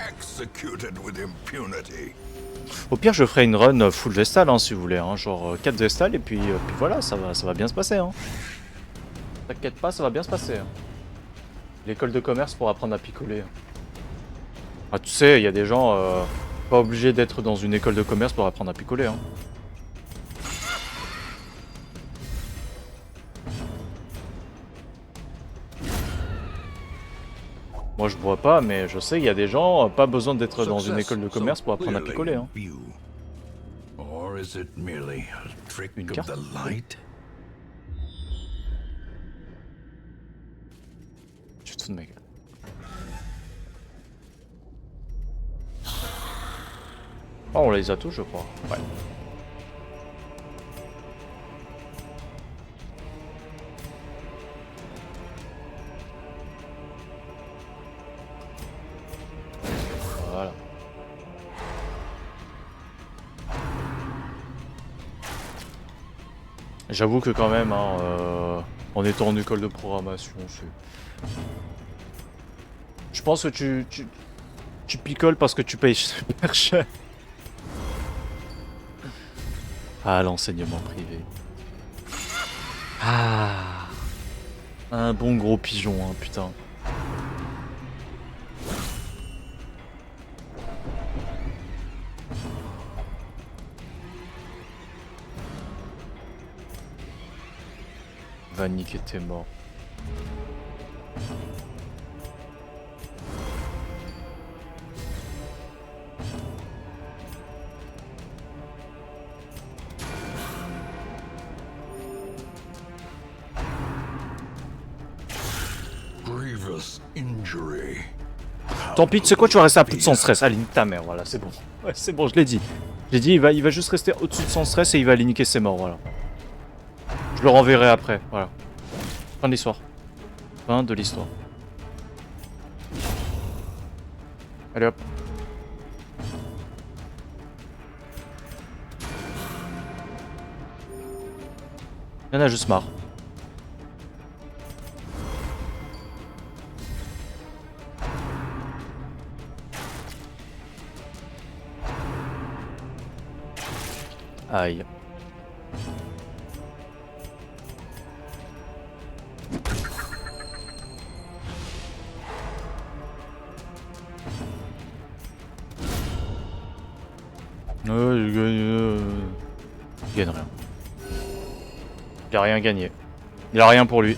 Executed with impunity. Au pire, je ferai une run full Vestal, hein, si vous voulez. Hein. Genre 4 Vestal, et puis voilà, ça va bien se passer. Hein. T'inquiète pas, ça va bien se passer. Hein. L'école de commerce pour apprendre à picoler. Ah, tu sais, il y a des gens pas obligés d'être dans une école de commerce pour apprendre à picoler. Hein. Moi, je bois pas, mais je sais, il y a des gens pas besoin d'être dans une école de commerce pour apprendre à picoler. Hein. Or Or is it merely a trick Une of carte? the light? Tu te fous de ma gueule. Oh, on les a tous, je crois. Ouais. Voilà. J'avoue que quand même, hein, en étant en école de programmation, c'est... Je pense que tu picoles parce que tu payes super cher. Ah, l'enseignement privé. Ah, un bon gros pigeon, hein, putain. Va niquer tes morts. Grievous injury. Tant pis, tu sais quoi, tu vas rester à plus de son stress. Allez, nique ta mère, voilà, c'est bon. Ouais, c'est bon, je l'ai dit. J'ai dit, il va juste rester au-dessus de son stress et il va aller niquer ses morts, voilà. Je le renverrai après, voilà. Fin de l'histoire. Fin de l'histoire. Allez hop. Il y en a juste marre. Aïe. Il gagne rien. Il a rien gagné. Il a rien pour lui.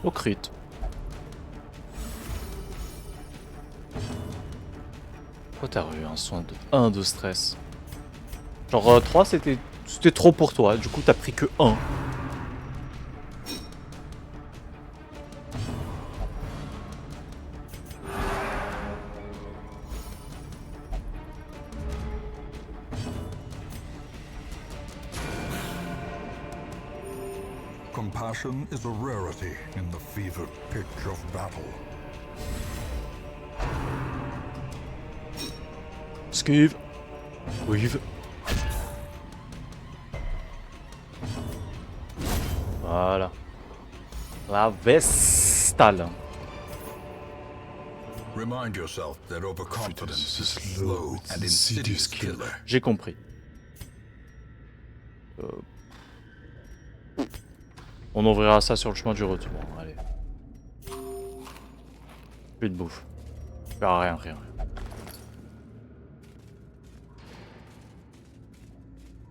Au crit. Pourquoi t'as eu un soin de 1 de stress? Genre 3 c'était trop pour toi, du coup t'as pris que 1. Compassion is a rarity in the fevered pitch of battle. Esquive. Weave. Voilà. La Vestale. Remind yourself that overconfidence is a slow and insidious killer. J'ai compris. On ouvrira ça sur le chemin du retour. Allez. Plus de bouffe. Rien.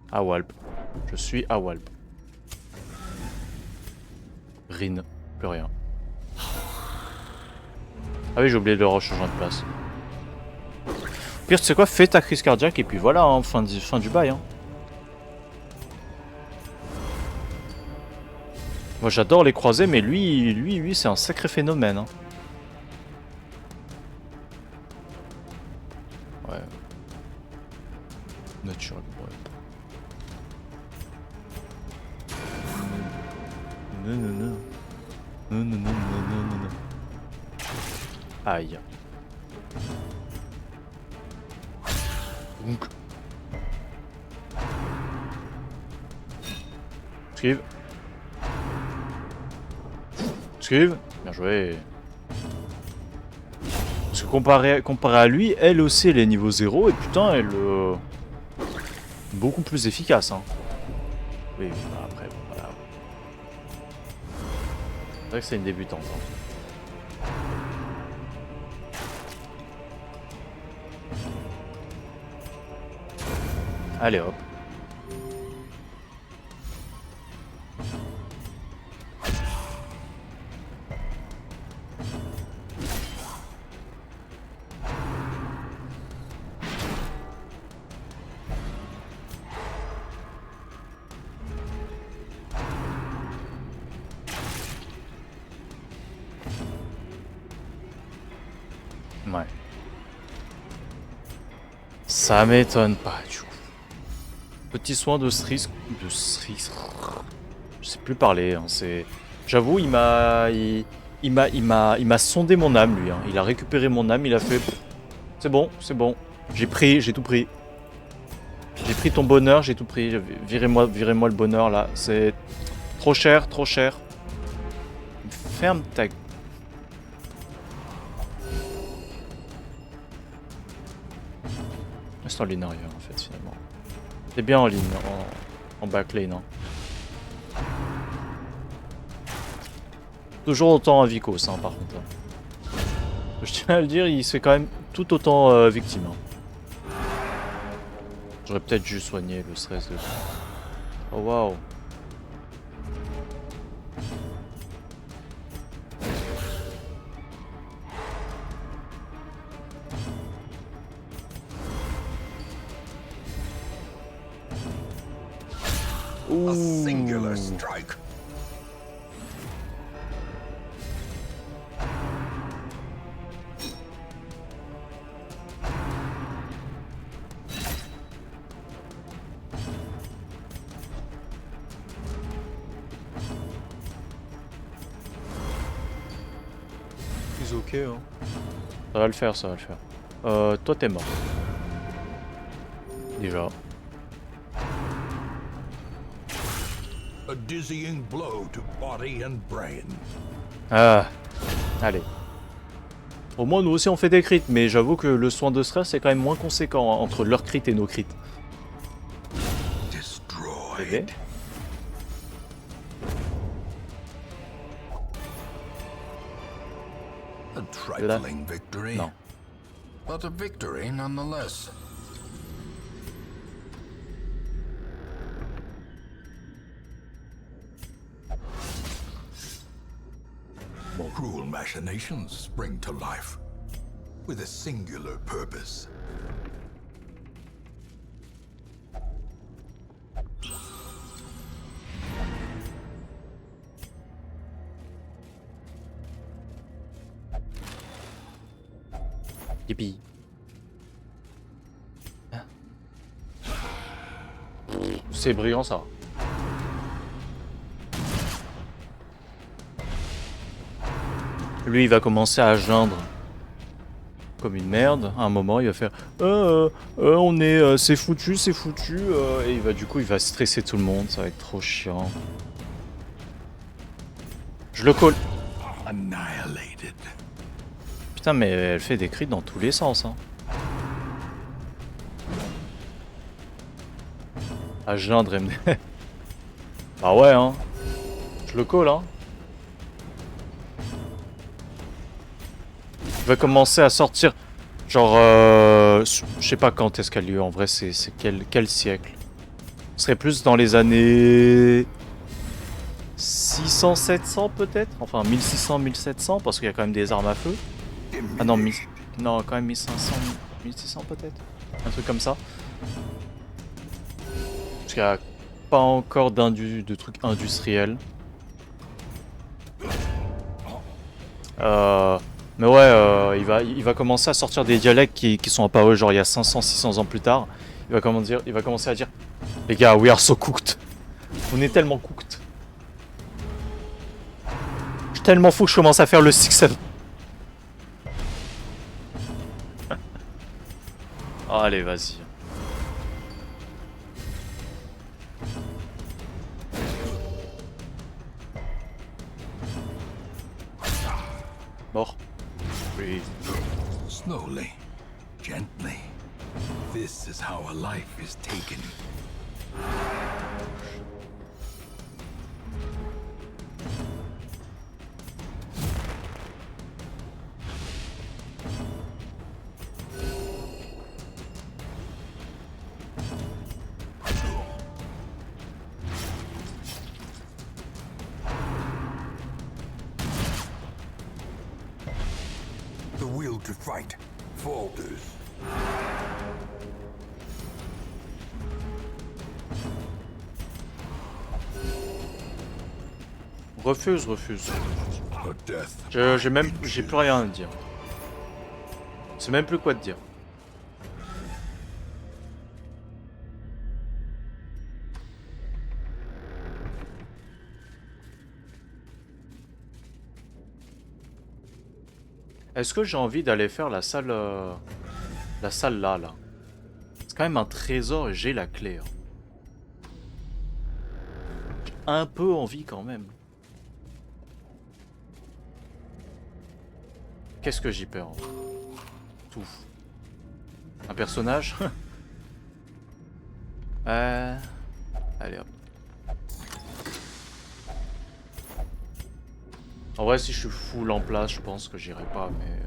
À Walp. Je suis à Walp. Rin. Plus rien. Ah oui, j'ai oublié de le changement de place. Pire, tu sais quoi, fais ta crise cardiaque et puis voilà, hein, fin du bail. Hein. Moi j'adore les croisés, mais lui c'est un sacré phénomène. Hein. Ouais. Naturel, ouais. Non. Aïe. Donc. Esquive. Bien joué. Parce que comparé à lui, elle aussi elle est niveau 0 et putain elle... beaucoup plus efficace. Hein. Oui, bah après, voilà. C'est vrai que c'est une débutante. Hein. Allez hop. Ouais. Ça m'étonne pas du coup. Petit soin de Sris. De Sris. Je sais plus parler. Hein, c'est. J'avoue, il m'a sondé mon âme lui. Hein. Il a récupéré mon âme. Il a fait. C'est bon, c'est bon. J'ai tout pris. J'ai pris ton bonheur, j'ai tout pris. Virez-moi le bonheur là. C'est trop cher, trop cher. Ferme ta. C'est en ligne arrière en fait finalement. C'est bien en ligne, en backlane. Hein. Toujours autant à Vicos hein, par contre. Hein. Je tiens à le dire, il se fait quand même tout autant victime. Hein. J'aurais peut-être dû soigner le stress de... Oh waouh. A singular strike. C'est ok hein. Ça va le faire, ça va le faire. Toi t'es mort. Déjà. A dizzying blow to body and brain. Ah. Allez. Au moins nous aussi on fait des crits, mais j'avoue que le soin de stress c'est quand même moins conséquent hein, entre leurs crits et nos crits. Destroyed. A trifling victory. Non. But a victory nonetheless. Cruel machinations spring to life with a singular purpose. Yippee. C'est brillant ça. Lui il va commencer à geindre comme une merde. À un moment il va faire on est c'est foutu et il va du coup il va stresser tout le monde, ça va être trop chiant. Je le colle. Annihilated. Putain mais elle fait des cris dans tous les sens hein. À geindre elle me... Bah ouais hein. Je le colle hein. Il va commencer à sortir. Genre, je sais pas quand est-ce qu'elle a lieu. En vrai, c'est quel siècle? Ce serait plus dans les années 600, 700 peut-être. Enfin, 1600, 1700 parce qu'il y a quand même des armes à feu. Ah non, non, quand même 1500, 1600 peut-être. Un truc comme ça. Parce qu'il n'y a pas encore de trucs industriels. Mais ouais, il va commencer à sortir des dialectes qui sont apparus genre il y a 500, 600 ans plus tard. Il va commencer à dire les gars, we are so cooked. On est tellement cooked. Je suis tellement fou que je commence à faire le 6-7. Allez, vas-y. Mort. Oui. Slowly, gently. This is how a life is taken. The will to fight falters. Refuse. A death J'ai plus rien à dire. Je sais même plus quoi te dire. Est-ce que j'ai envie d'aller faire la salle là. C'est quand même un trésor et j'ai la clé. Hein. J'ai un peu envie quand même. Qu'est-ce que j'y perds? Tout. Un personnage. Allez hop. En vrai, si je suis full en place, je pense que j'irai pas, mais...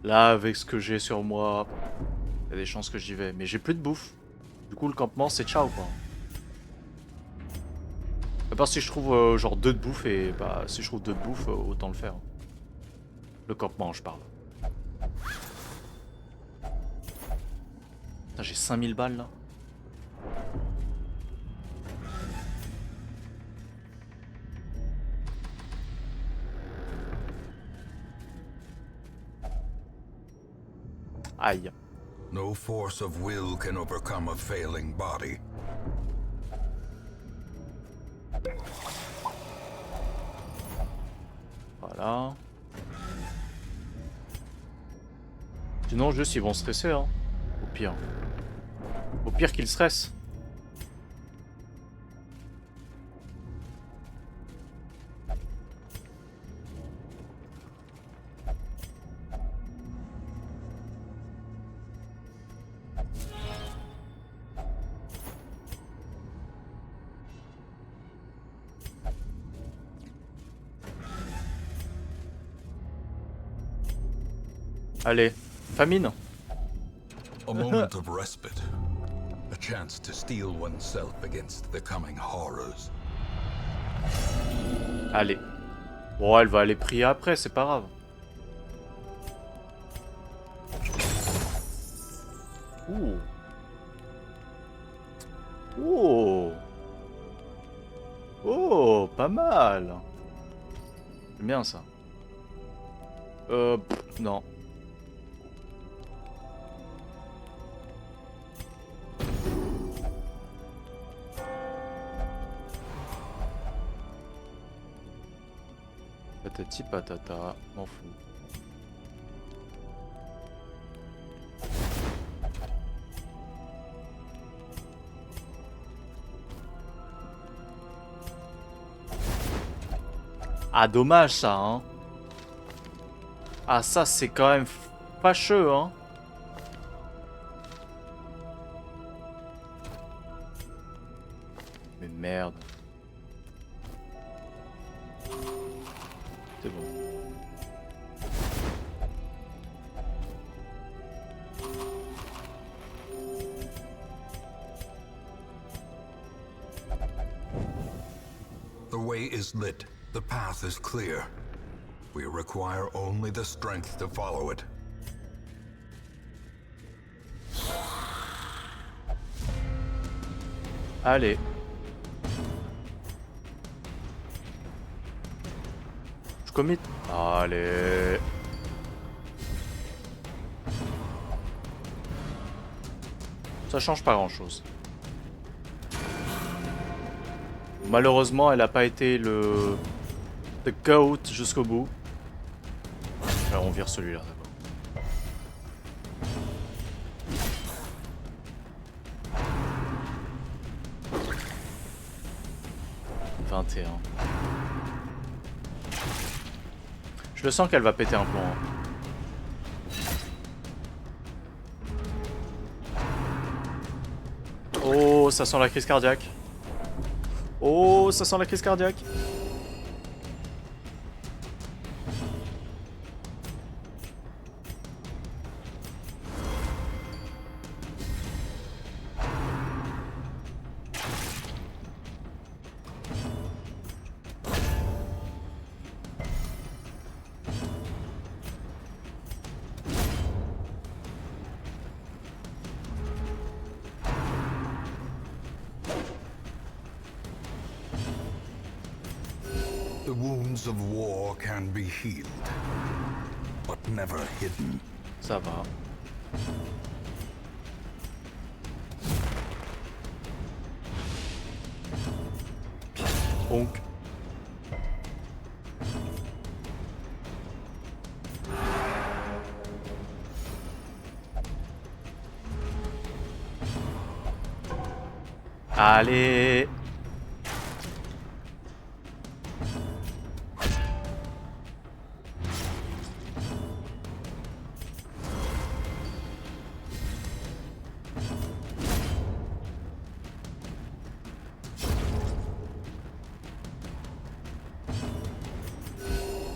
Là, avec ce que j'ai sur moi, il y a des chances que j'y vais. Mais j'ai plus de bouffe. Du coup, le campement, c'est ciao, quoi. À part si je trouve genre 2 de bouffe, et bah, si je trouve 2 de bouffe, autant le faire. Le campement, je parle. Putain, j'ai 5000 balles, là. Aïe. No force of will can overcome a failing body. Voilà. Sinon, juste, ils vont stresser, hein. Au pire. Au pire qu'ils stressent. Allez, famine. A moment of respite. A chance to steel oneself against the coming horrors. Allez. Bon, elle va aller prier après, c'est pas grave. Ouh. Oh. Oh, pas mal. C'est bien ça. Non. Patati patata, m'en fous. Ah, dommage ça, hein. Ah, ça c'est quand même fâcheux, hein. Mais merde. C'est bon. The way is lit. The path is clear. We require only the strength to follow it. Allez. Je commit. Allez. Ça change pas grand chose. Malheureusement, elle a pas été le GOAT jusqu'au bout. Alors on vire celui-là d'abord. Je le sens qu'elle va péter un plomb. Hein. Oh, ça sent la crise cardiaque. Oh, ça sent la crise cardiaque. The wounds of war can be healed, but never hidden. Ça va. Donc. Allez.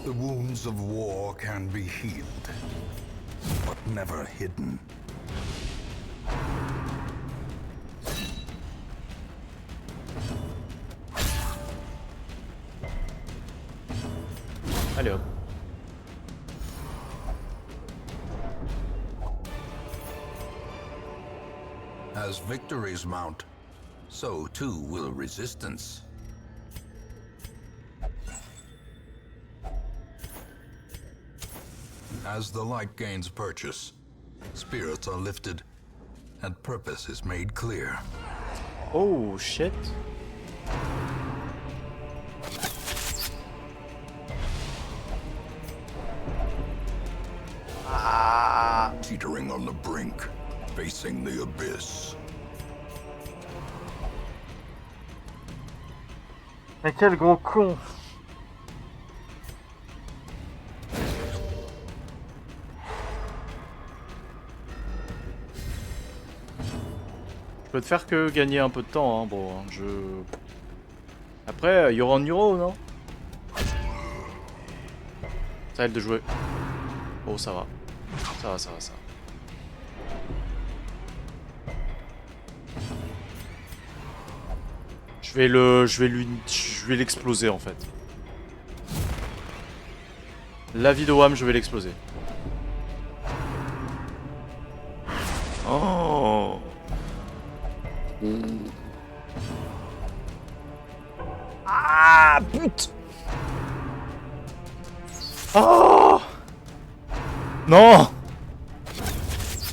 The wounds of war can be healed, but never hidden. Allez hop. As victories mount, so too will resistance. As the light gains purchase, spirits are lifted, and purpose is made clear. Oh shit. Teetering on the brink, facing the abyss. Mais quel gros con. Je peux te faire que gagner un peu de temps, hein, bon, hein, je... Après, You're on Euro, non? Ça aide de jouer. Oh, ça va. Ça va, ça va, ça va. Je vais l'exploser en fait. La vie de Wham, je vais l'exploser. Oh. Ah, putain. Oh. Non.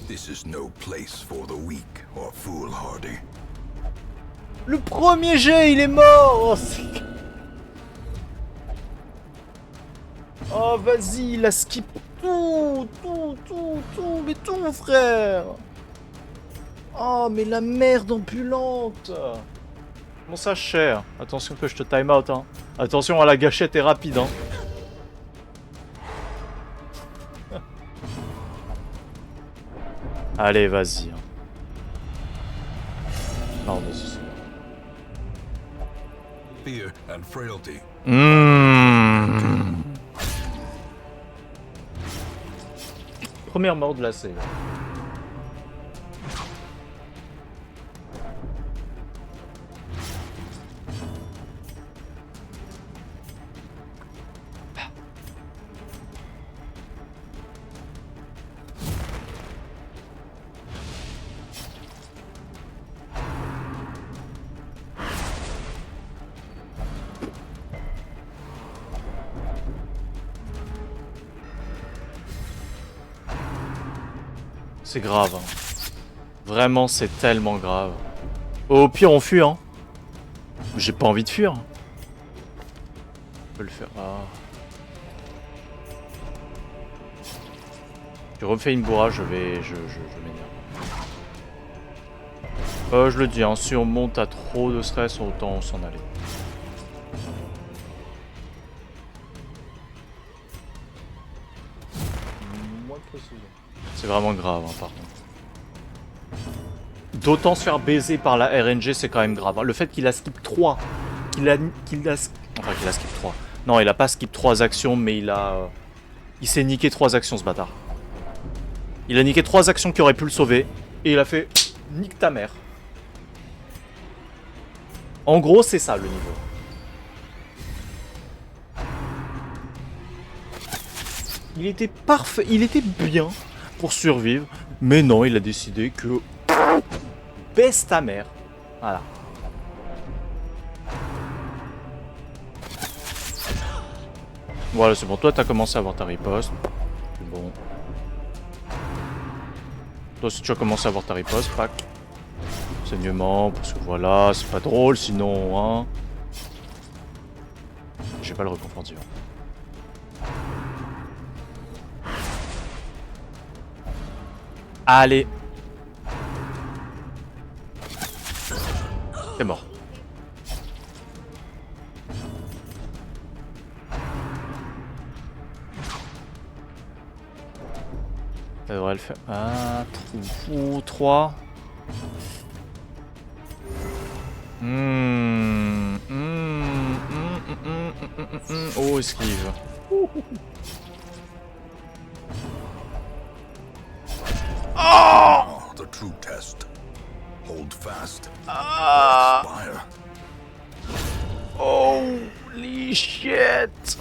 This is no place for the weak or foolhardy. Le premier jet, il est mort. Oh, vas-y, il a skip tout, mais tout, frère. Oh, mais la merde ambulante. Bon, ça, cher. Attention que je te time out, hein. Attention à la gâchette est rapide, hein. Allez, vas-y. Hein. Non, vas-y. Fear and frailty. Première mort de la série. C'est grave. Hein. Vraiment, c'est tellement grave. Au pire, on fuit, hein. J'ai pas envie de fuir. Je peux le faire. Ah. Je refais une bourrage, je m'énerve. Je le dis, hein, si on monte à trop de stress, autant s'en aller. C'est vraiment grave, hein, par contre. D'autant se faire baiser par la RNG, c'est quand même grave. Hein. Le fait qu'il a skip 3, qu'il a skip 3. Non, il a pas skip 3 actions, mais il s'est niqué 3 actions, ce bâtard. Il a niqué 3 actions qui auraient pu le sauver, et il a fait nique ta mère. En gros, c'est ça le niveau. Il était parfait, il était bien pour survivre, mais non, il a décidé que baisse ta mère. Voilà. Voilà, c'est bon. Toi, t'as commencé à avoir ta riposte. C'est bon. Toi aussi tu as commencé à avoir ta riposte, Pac. Saignement, parce que voilà, c'est pas drôle sinon, hein. J'ai pas le reconfort divin. Allez. C'est mort. Ça devrait le faire. Ah, 3. Oh, esquive. Oh, the true test. Hold fast. Ah! Fire. Holy shit!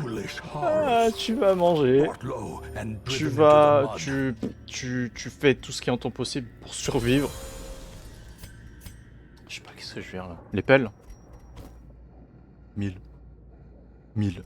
Foolish Ah, horrors. tu vas manger. Brought low and Tu driven vas. into the mud. Tu fais tout ce qui est en ton possible pour survivre. Je sais pas qu'est-ce que je vais faire là. Les pelles 1000. 1000.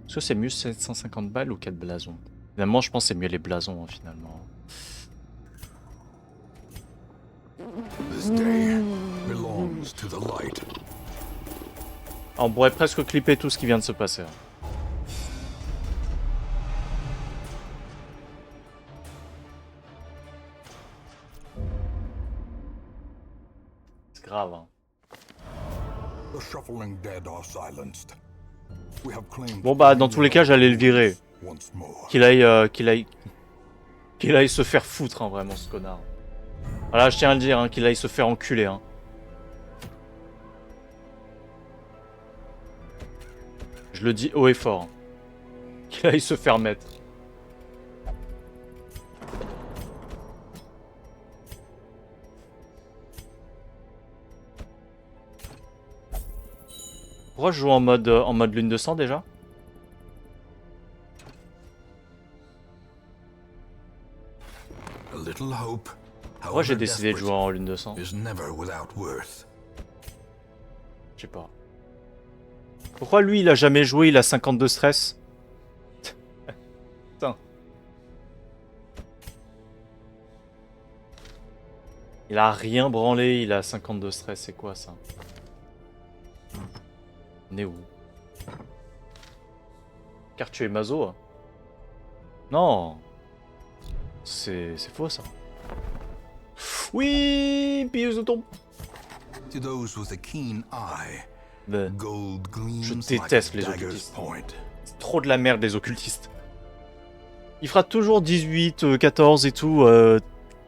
Est-ce que c'est mieux 750 balles ou 4 blasons? Finalement, je pense que c'est mieux les blasons, hein, finalement. This day belongs to the light. Ah, on pourrait presque clipper tout ce qui vient de se passer. Hein. C'est grave, hein. The shuffling dead are silenced. We have claimed Bon bah, dans tous les cas, j'allais le virer. once more. Qu'il aille se faire foutre, hein, vraiment, ce connard. Voilà, je tiens à le dire, hein, qu'il aille se faire enculer, hein. Je le dis haut et fort. Hein. Qu'il aille se faire mettre. Pourquoi je joue en mode lune de sang déjà? A little hope, Pourquoi j'ai however décidé de jouer desperate, en lune de sang? is never without worth. Je sais pas. Pourquoi lui il a jamais joué, il a 52 stress? Putain. Il a rien branlé, il a 52 stress, c'est quoi ça? On est où? Car tu es maso? Hein. Non. C'est faux ça. Oui, pilleuse de tombe. To those with a keen eye, Ben, gold gleams je like déteste a les dagger's occultistes. point. C'est trop de la merde les occultistes. Il fera toujours 18, 14 et tout,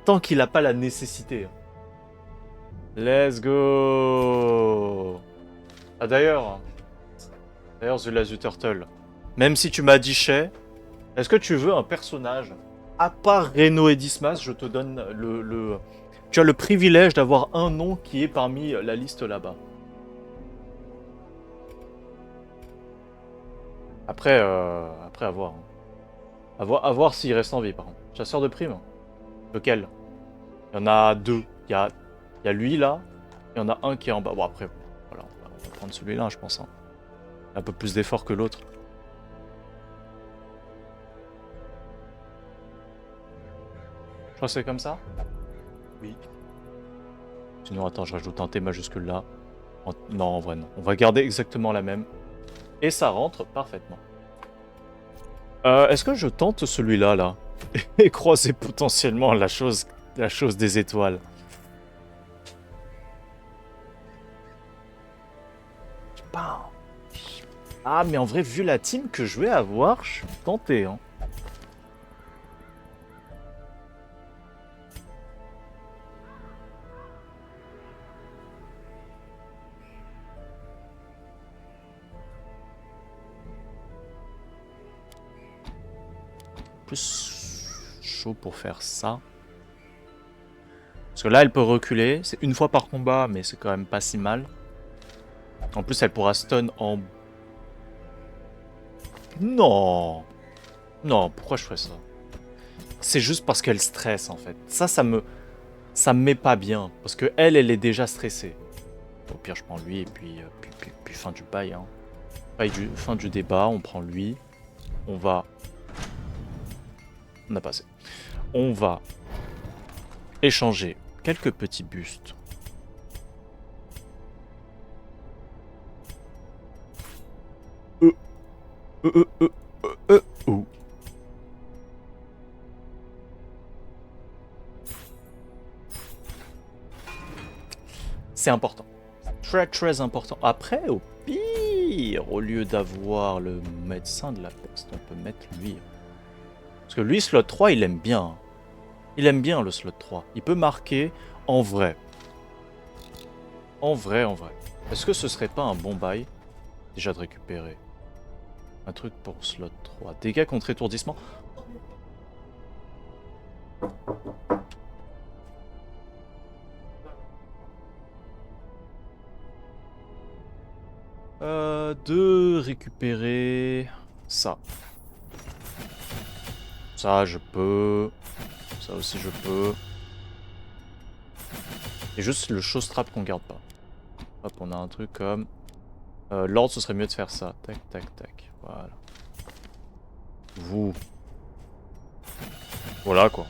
tant qu'il a pas la nécessité. Let's go. Ah d'ailleurs, The Lazu Turtle, même si tu m'as dit Shay, est-ce que tu veux un personnage à part Reno et Dismas? Je te donne tu as le privilège d'avoir un nom qui est parmi la liste là-bas. Après à voir. Hein. À voir s'il reste en vie par contre. Chasseur de primes. Lequel? Il y en a deux. Il y a lui là. Il y en a un qui est en bas. Bon après, voilà, on va prendre celui-là je pense. Hein. Un peu plus d'effort que l'autre. Je crois que c'est comme ça? Oui. Sinon attends, je rajoute un T majuscule là. Non en vrai non. On va garder exactement la même. Et ça rentre parfaitement. Est-ce que je tente celui-là là? Et croiser potentiellement la chose des étoiles. Bam. Ah mais en vrai vu la team que je vais avoir, je suis tenté hein. Plus chaud pour faire ça. Parce que là, elle peut reculer. C'est une fois par combat, mais c'est quand même pas si mal. En plus, elle pourra stun en... Non. Non, pourquoi je ferais ça? C'est juste parce qu'elle stresse, en fait. Ça me met pas bien. Parce que elle est déjà stressée. Au pire, je prends lui et puis fin du bail. Hein. Fin du débat, on prend lui. On va... On a passé. On va échanger quelques petits bustes. Oh. C'est important. Très important. Après, au pire, au lieu d'avoir le médecin de la peste, on peut mettre lui. Parce que lui, slot 3, il aime bien. Il aime bien le slot 3. Il peut marquer en vrai. En vrai. Est-ce que ce serait pas un bon bail déjà de récupérer un truc pour slot 3? Dégâts contre étourdissement. De récupérer ça. Ça, je peux. Ça aussi, je peux. Et juste le show strap qu'on garde pas. Hop, on a un truc comme... Lord, ce serait mieux de faire ça. Tac, tac, tac. Voilà. Vous. Voilà, quoi.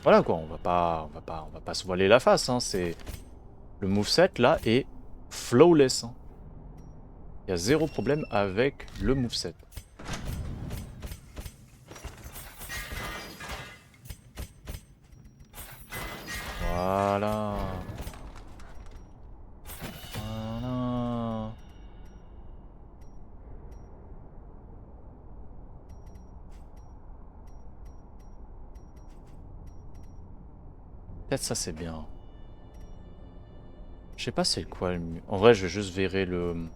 Voilà, quoi. On va pas se voiler la face, hein. C'est... Le moveset, là, est flawless, hein. Il y a zéro problème avec le moveset. Voilà. Voilà. Peut-être ça c'est bien. Je sais pas c'est quoi le mieux. En vrai je vais juste verrer le...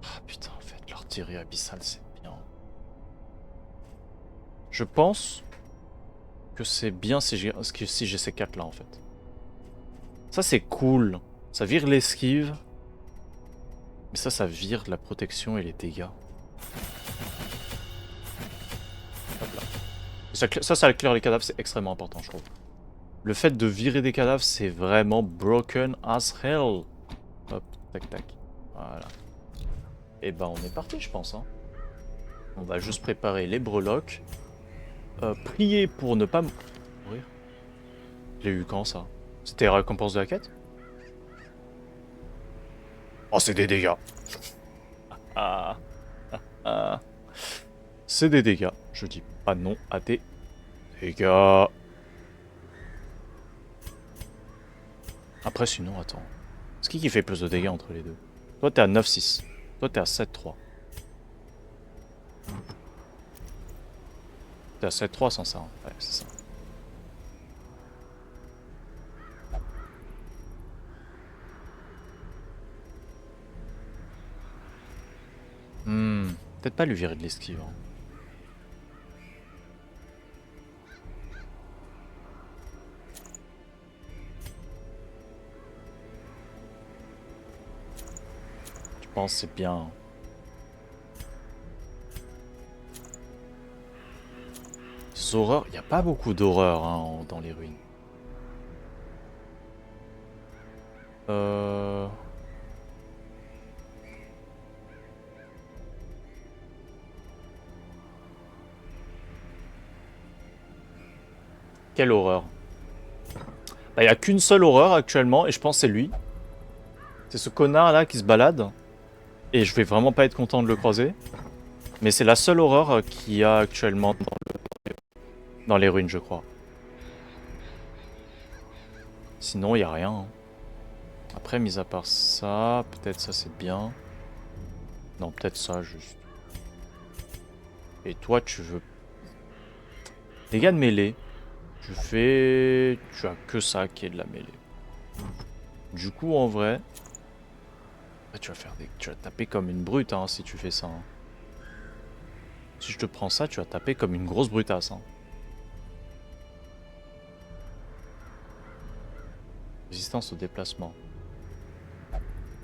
Ah putain en fait l'artillerie abyssale c'est bien. Je pense que c'est bien si j'ai ces 4 là en fait. Ça c'est cool. Ça vire l'esquive. Mais ça vire la protection et les dégâts. Hop là. Ça claire les cadavres, c'est extrêmement important, je trouve. Le fait de virer des cadavres, c'est vraiment broken as hell. Hop, tac, tac. Voilà. Et ben, on est parti, je pense. Hein. On va juste préparer les breloques. Prier pour ne pas mourir. Je l'ai eu quand, ça? C'était la récompense de la quête? Oh, c'est des dégâts. C'est des dégâts. Je dis pas non à des dégâts. Après, sinon, attends. C'est qui fait plus de dégâts entre les deux? Toi, t'es à 9-6. Toi, t'es à 7-3. T'es à 7-3 sans ça. Hein. Ouais, c'est ça. Peut-être pas lui virer de l'esquive. Hein. Je pense que c'est bien. Les horreurs, il n'y a pas beaucoup d'horreurs hein, dans les ruines. Quelle horreur. Bah, il n'y a qu'une seule horreur actuellement et je pense que c'est lui. C'est ce connard là qui se balade. Et je vais vraiment pas être content de le croiser. Mais c'est la seule horreur qu'il y a actuellement dans les ruines, je crois. Sinon, il n'y a rien. Hein. Après, mis à part ça, peut-être ça c'est bien. Non, peut-être ça juste. Et toi, tu veux... Dégâts de mêlée. Tu fais... Tu as que ça qui est de la mêlée. Du coup, en vrai... Tu vas taper comme une brute hein, si tu fais ça. Hein. Si je te prends ça, tu vas taper comme une grosse brutasse. Hein. Résistance au déplacement.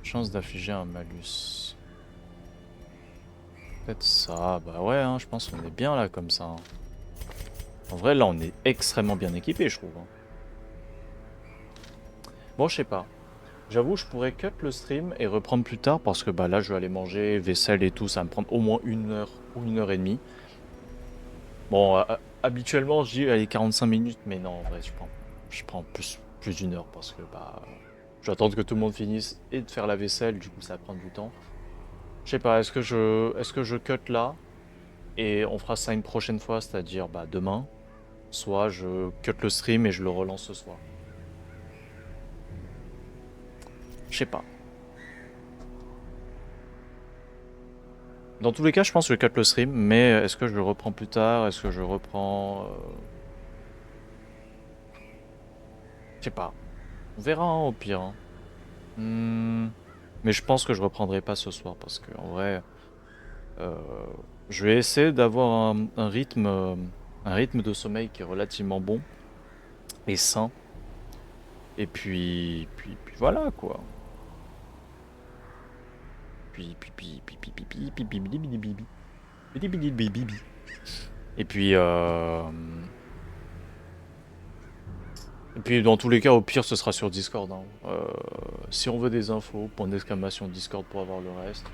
Chance d'affliger un malus. Peut-être ça. Bah ouais, hein, je pense qu'on est bien là comme ça. Hein. En vrai, là, on est extrêmement bien équipé, je trouve. Hein. Bon, je sais pas. J'avoue, je pourrais cut le stream et reprendre plus tard parce que bah là, je vais aller manger, vaisselle et tout. Ça va me prendre au moins 1 heure ou 1 heure et demie. Bon, habituellement, je dis allez 45 minutes, mais non, en vrai, je prends plus d'1 heure parce que bah, je vais attendre que tout le monde finisse et de faire la vaisselle. Du coup, ça va prendre du temps. Je sais pas, est-ce que je cut là et on fera ça une prochaine fois, c'est-à-dire bah demain. Soit je cut le stream et je le relance ce soir. Je sais pas. Dans tous les cas, je pense que je cut le stream, mais est-ce que je le reprends plus tard? Est-ce que je reprends... Je sais pas. On verra hein, au pire. Hein. Mais je pense que je reprendrai pas ce soir parce que en vrai, euh, je vais essayer d'avoir un rythme de sommeil qui est relativement bon et sain. Et puis voilà quoi. Et puis dans tous les cas, au pire, ce sera sur Discord. Hein. Si on veut des infos, point d'exclamation Discord pour avoir le reste.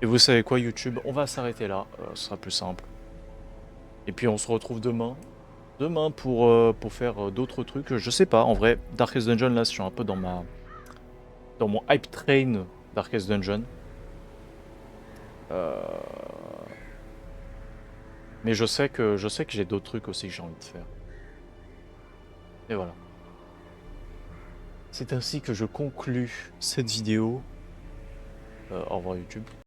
Et vous savez quoi, YouTube, on va s'arrêter là. Ce sera plus simple. Et puis on se retrouve demain. Demain pour faire d'autres trucs. Je sais pas, en vrai, Darkest Dungeon, là, je suis un peu dans mon hype train Darkest Dungeon. Mais je sais que j'ai d'autres trucs aussi que j'ai envie de faire. Et voilà. C'est ainsi que je conclus cette vidéo. Au revoir YouTube.